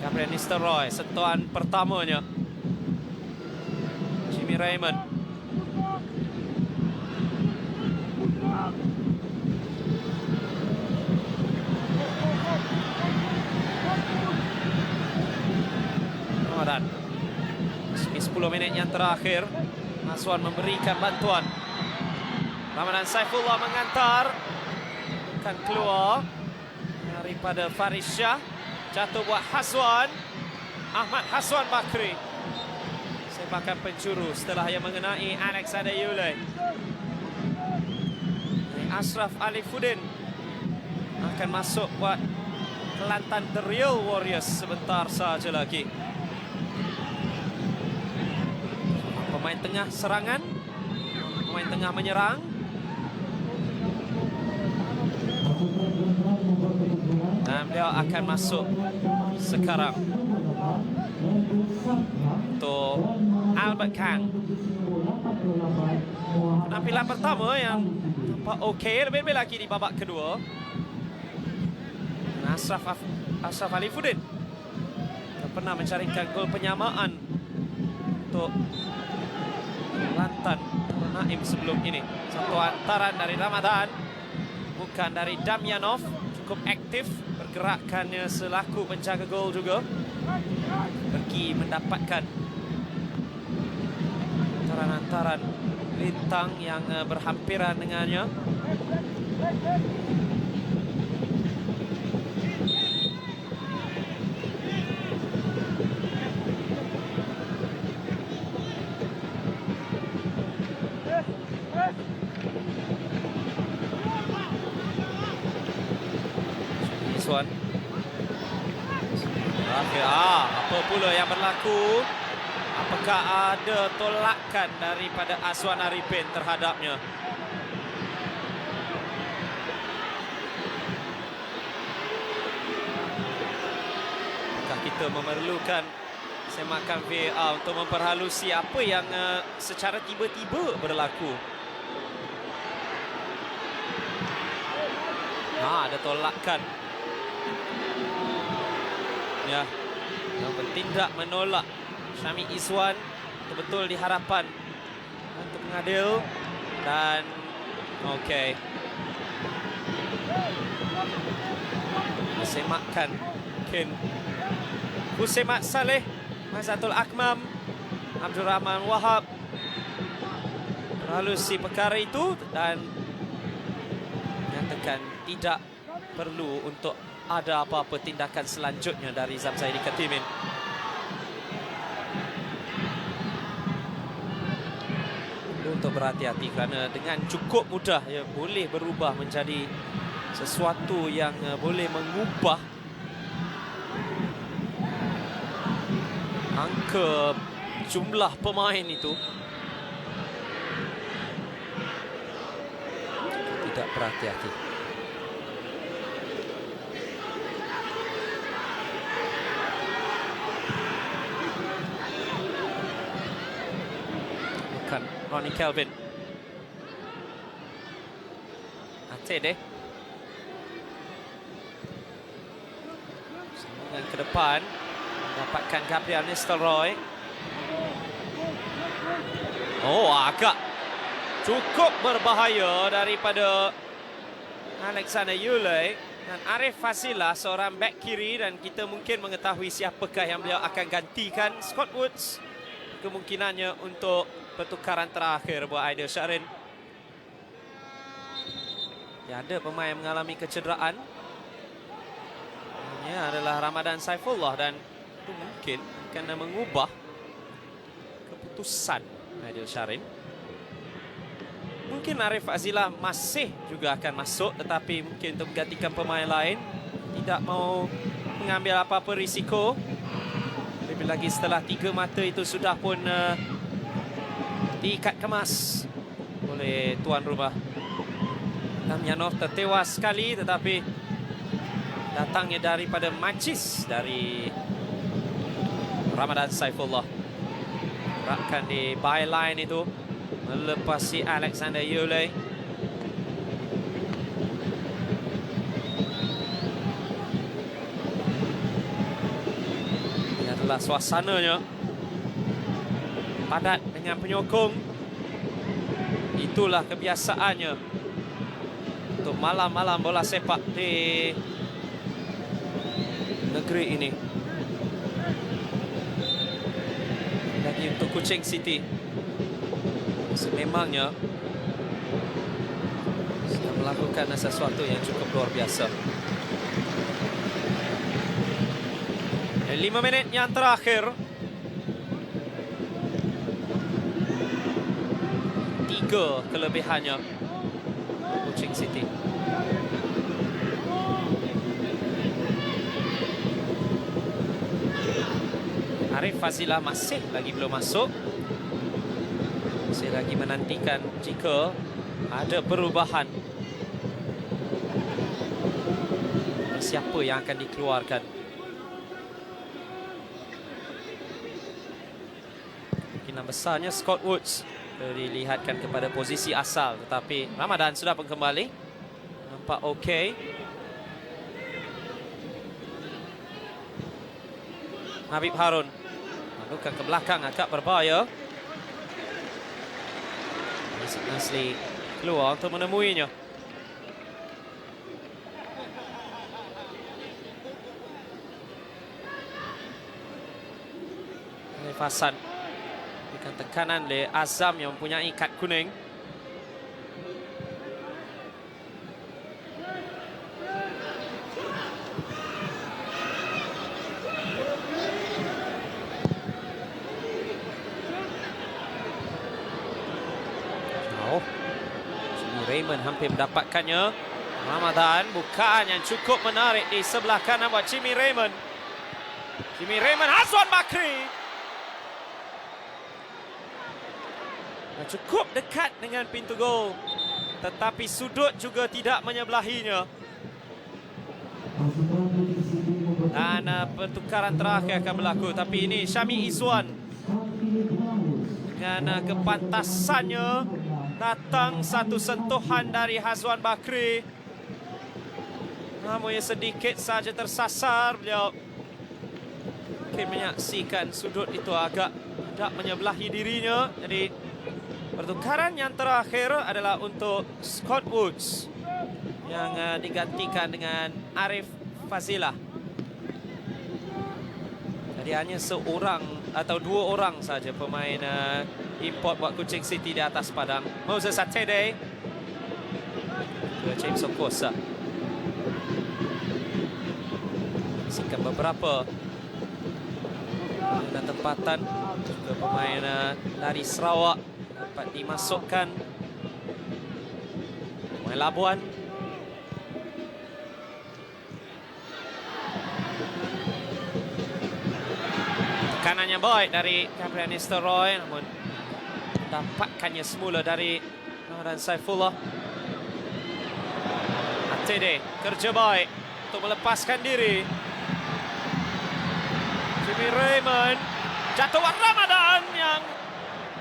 Gabriel Nistelrooy, sentuhan pertamanya. Jimmy Raymond. Ramadan. Meski 10 minit yang terakhir, Aswan memberikan bantuan. Ramadan Saifullah mengantar. Akan keluar daripada Faris Shah. Jatuh buat Haswan. Ahmad Haswan Bakri. Sepakan penjuru setelah yang mengenai Alexander Yule. Ashraf Alifuddin akan masuk buat Kelantan The Real Warriors sebentar saja lagi. Pemain tengah serangan, pemain tengah menyerang. Dan beliau akan masuk sekarang untuk Albert Kang. Penampilan pertama yang nampak okey, lebih-lebih lagi di babak kedua. Ashraf Alifuddin yang pernah mencarikan gol penyamaan untuk Kelantan Naim sebelum ini. Satu hantaran dari Ramadan, bukan dari Damyanov. Cukup aktif pergerakannya selaku penjaga gol juga. Pergi mendapatkan hantaran-hantaran lintang yang berhampiran dengannya. Aswan. Apa pula yang berlaku? Apakah ada tolakan daripada Aswan Arifin terhadapnya? Apakah kita memerlukan semakan VAR untuk memperhalusi apa yang secara tiba-tiba berlaku? Ada tolakan. Ya, yang bertindak menolak Syami Iswan betul-betul di harapan untuk mengadil. Dan okey, disemakkan mungkin Husemat Saleh, Mazatul Akmam, Abdul Rahman Wahab berhalusi perkara itu dan nyatakan tidak perlu untuk ada apa-apa tindakan selanjutnya dari Zamzairi Katimin. Untuk berhati-hati kerana dengan cukup mudah ia boleh berubah menjadi sesuatu yang boleh mengubah angka jumlah pemain itu. Tidak berhati-hati. Ronnie Kelvin. Atede. Sambungan ke depan. Mendapatkan Gabriel Nistelrooy. Agak cukup berbahaya daripada Alexander Yule. Dan Arif Fazilah seorang back kiri. Dan kita mungkin mengetahui siapakah yang beliau akan gantikan. Scott Woods. Kemungkinannya untuk pertukaran terakhir buat Aidil Syahrin. Ya, ada pemain yang mengalami kecederaan. Ini adalah Ramadan Saifullah dan itu mungkin akan mengubah keputusan Aidil Syahrin. Mungkin Arif Fazilah masih juga akan masuk, tetapi mungkin untuk menggantikan pemain lain. Tidak mau mengambil apa-apa risiko. Lebih lagi setelah 3 mata itu sudah pun diikat kemas oleh tuan rumah. Damyanov tertewas sekali, tetapi datangnya daripada Majis dari Ramadan Saifullah. Gerakkan di byline itu, melepasi Alexander Yule. Ini adalah suasananya, padat dengan penyokong. Itulah kebiasaannya untuk malam-malam bola sepak di negeri ini. Lagi untuk Kuching City, sememangnya sudah melakukan sesuatu yang cukup luar biasa. 5 minit yang terakhir, 3 kelebihannya Kuching City. Arif Fazilah masih lagi belum masuk. Masih lagi menantikan jika ada perubahan. Siapa yang akan dikeluarkan? Kemungkinan besarnya Scott Woods dilihatkan kepada posisi asal, tetapi Ramadan sudah pun kembali. Nampak okey. Habib Harun lakukan ke belakang, agak berbahaya. Nasli keluar untuk menemuinya. Hasan berikan tekanan oleh Azam yang mempunyai kad kuning. Raymond hampir mendapatkannya. Ramadan bukaan yang cukup menarik di sebelah kanan buat Jimmy Raymond. Jimmy Raymond, Hazwan Bakri. Cukup dekat dengan pintu gol, tetapi sudut juga tidak menyebelahinya. Dan pertukaran terakhir akan berlaku. Tapi ini Syami Izzuan dengan kepantasannya, datang satu sentuhan dari Hazwan Bakri. Namun sedikit saja tersasar beliau. Mungkin menyaksikan sudut itu agak tidak menyebelahi dirinya. Jadi pertukaran yang terakhir adalah untuk Scott Woods yang digantikan dengan Arif Fazilah. Jadi hanya seorang atau 2 orang saja pemain import buat Kuching City di atas padang. Moses Atede ke James Okosa. Sikan beberapa tempatan juga pemain dari Sarawak dapat dimasukkan. Pemain Labuan. Tekanannya baik dari Gabriel Nistelrooy, namun dapatkannya semula dari Ramadan Saifullah. Atede kerja baik untuk melepaskan diri. Jimmy Raymond, jatuh Ramadan yang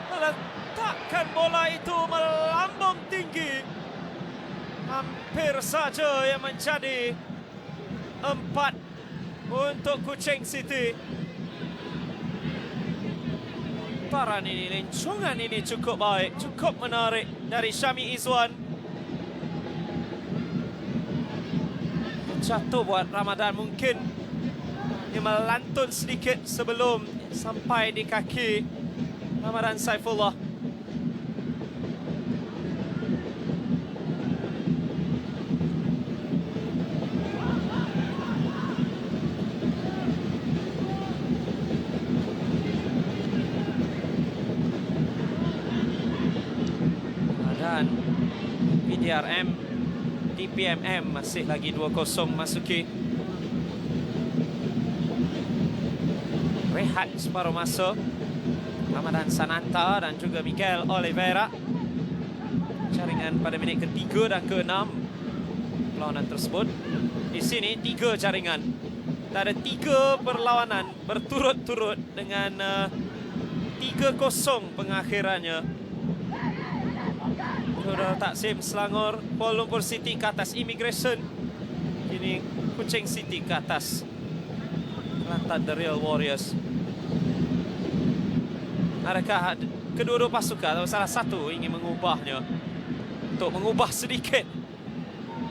meletakkan bola itu melambung tinggi. Hampir saja yang menjadi 4 untuk Kuching City. Paran ini, lencungan ini cukup baik, cukup menarik dari Syami Izzuan. Jatuh buat Ramadan, mungkin dia melantun sedikit sebelum sampai di kaki Ramadan Saifullah. Dan PDRM, DPMM masih lagi 2-0 masuki. berehat separuh masa. Ramadan Sananta dan juga Miguel Oliveira. Jaringan pada minit ke-3 dan ke-6 perlawanan tersebut. Di sini 3 jaringan. Ada 3 perlawanan berturut-turut dengan 3-0 pengakhirannya. Saudara Taksim Selangor, Kuala Lumpur City ke atas Immigration. Kini Kuching City ke atas Kelantan The Real Warriors. Adakah kedua-dua pasukan atau salah satu ingin mengubahnya untuk mengubah sedikit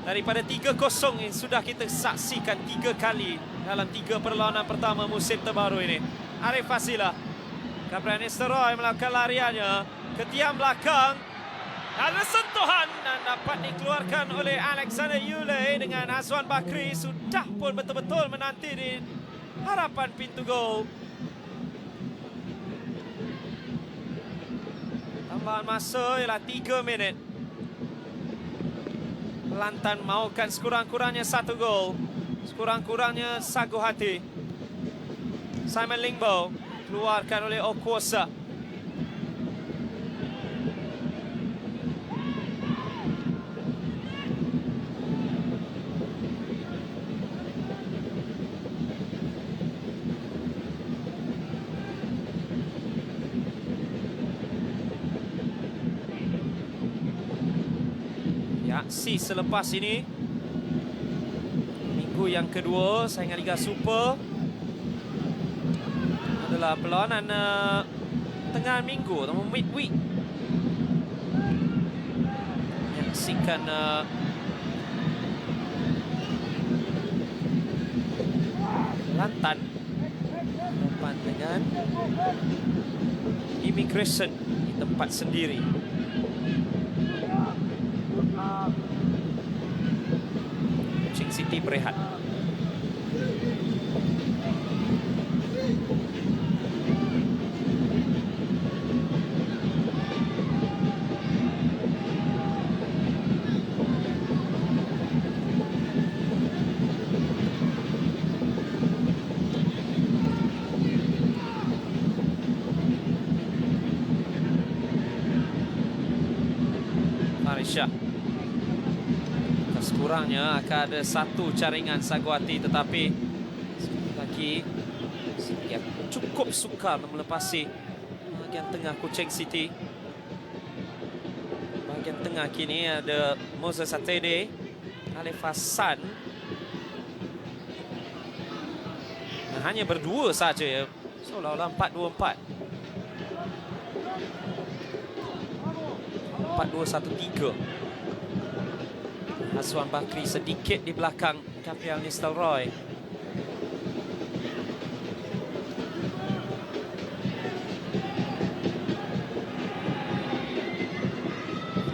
daripada 3-0 yang sudah kita saksikan 3 kali dalam 3 perlawanan pertama musim terbaru ini. Arif Fasilah, Gabriel Nistelrooy melakukan lariannya ke tiang belakang. Ada sentuhan dan dapat dikeluarkan oleh Alexander Yule dengan Azwan Bakri sudah pun betul-betul menanti di harapan pintu gol. Tambahan masa ialah 3 minit. Kelantan mahukan sekurang-kurangnya 1 gol. Sekurang-kurangnya sagu hati. Simon Lingbo keluarkan oleh Okuosa. Aksi selepas ini, minggu yang kedua saingan Liga Super, adalah perlawanan tengah minggu atau midweek. Menyaksikan Kelantan depan dengan Immigration di tempat sendiri. Kuching City berehat. Farisha. Sekurangnya akan ada 1 jaringan Saguhati, tetapi sekali lagi dia cukup sukar melepasi bahagian tengah Kuching City. Bahagian tengah kini ada Moses Atede, Alif Hassan. Hanya berdua saja ya, seolah-olah 4-2-4. 4-2-1-3. Azwan Bakri sedikit di belakang Gabriel Nistelrooy.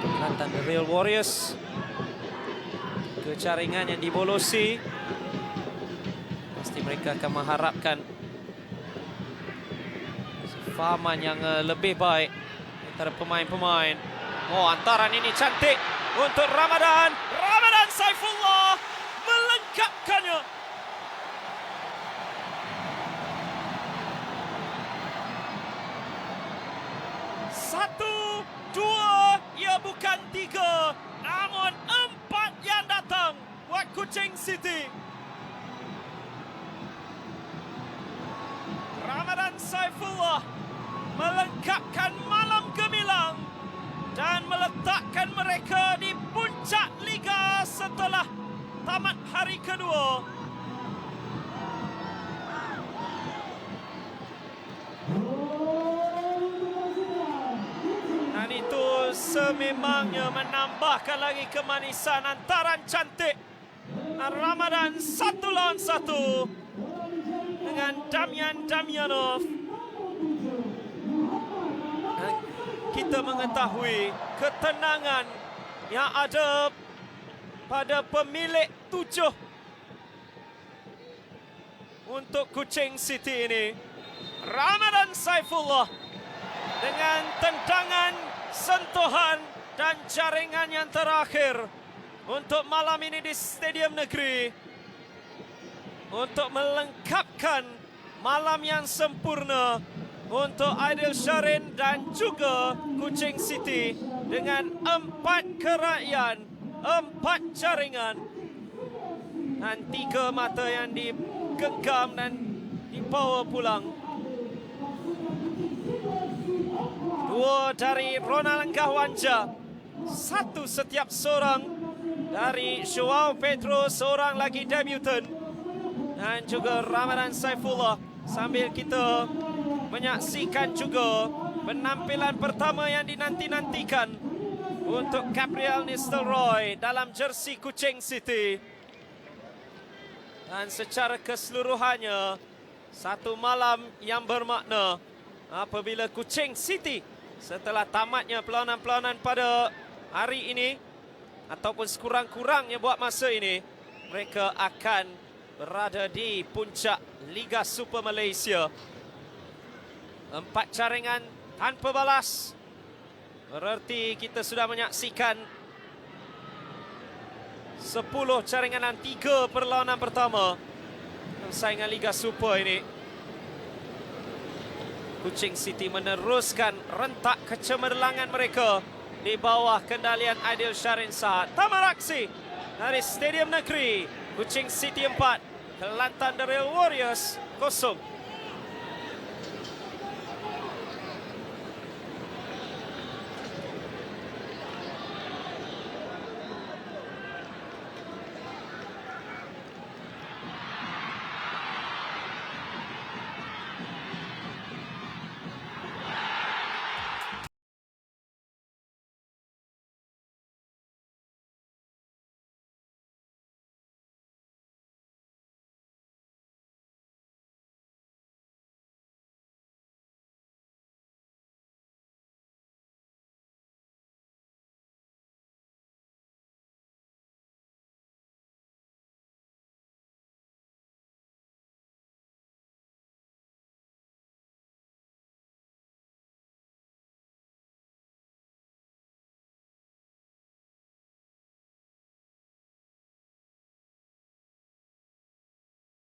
Kelantan The Real Warriors. Ke jaringan yang dibolosi. Pasti mereka akan mengharapkan fahaman yang lebih baik antara pemain-pemain. Oh, antaran ini cantik untuk Ramadan. Ramadan Saifullah melengkapkannya. Satu, dua, ia bukan 3, namun 4 yang datang buat Kuching City. Ramadan Saifullah melengkapkan malam gemilang dan meletakkan mereka di puncak liga setelah tamat hari kedua. Dan itu sememangnya menambahkan lagi kemanisan antaran cantik Ramadan 1 lawan 1 dengan Damian Damyanov. Kita mengetahui ketenangan yang ada pada pemilik 7 untuk Kuching City ini. Ramadan Saifullah dengan tendangan, sentuhan dan jaringan yang terakhir untuk malam ini di Stadium Negeri untuk melengkapkan malam yang sempurna untuk Aidil Syarin dan juga Kuching City dengan 4 keraian, 4 jaringan dan 3 mata yang digenggam dan dibawa pulang. 2 dari Ronald Gawanja, 1 setiap seorang dari Joao Pedro, seorang lagi debutan, dan juga Ramadan Saifullah. Sambil kita menyaksikan juga penampilan pertama yang dinanti-nantikan untuk Gabriel Nistelrooy dalam jersey Kuching City. Dan secara keseluruhannya, satu malam yang bermakna apabila Kuching City setelah tamatnya perlawanan-perlawanan pada hari ini ataupun sekurang-kurangnya buat masa ini, mereka akan berada di puncak Liga Super Malaysia. 4 jaringan tanpa balas. Berarti kita sudah menyaksikan 10 jaringan dan 3 perlawanan pertama saingan Liga Super ini. Kuching City meneruskan rentak kecemerlangan mereka di bawah kendalian Aidil Syarin Sahat. Tamat aksi dari Stadium Negeri. Kuching City 4, Kelantan The Real Warriors 0.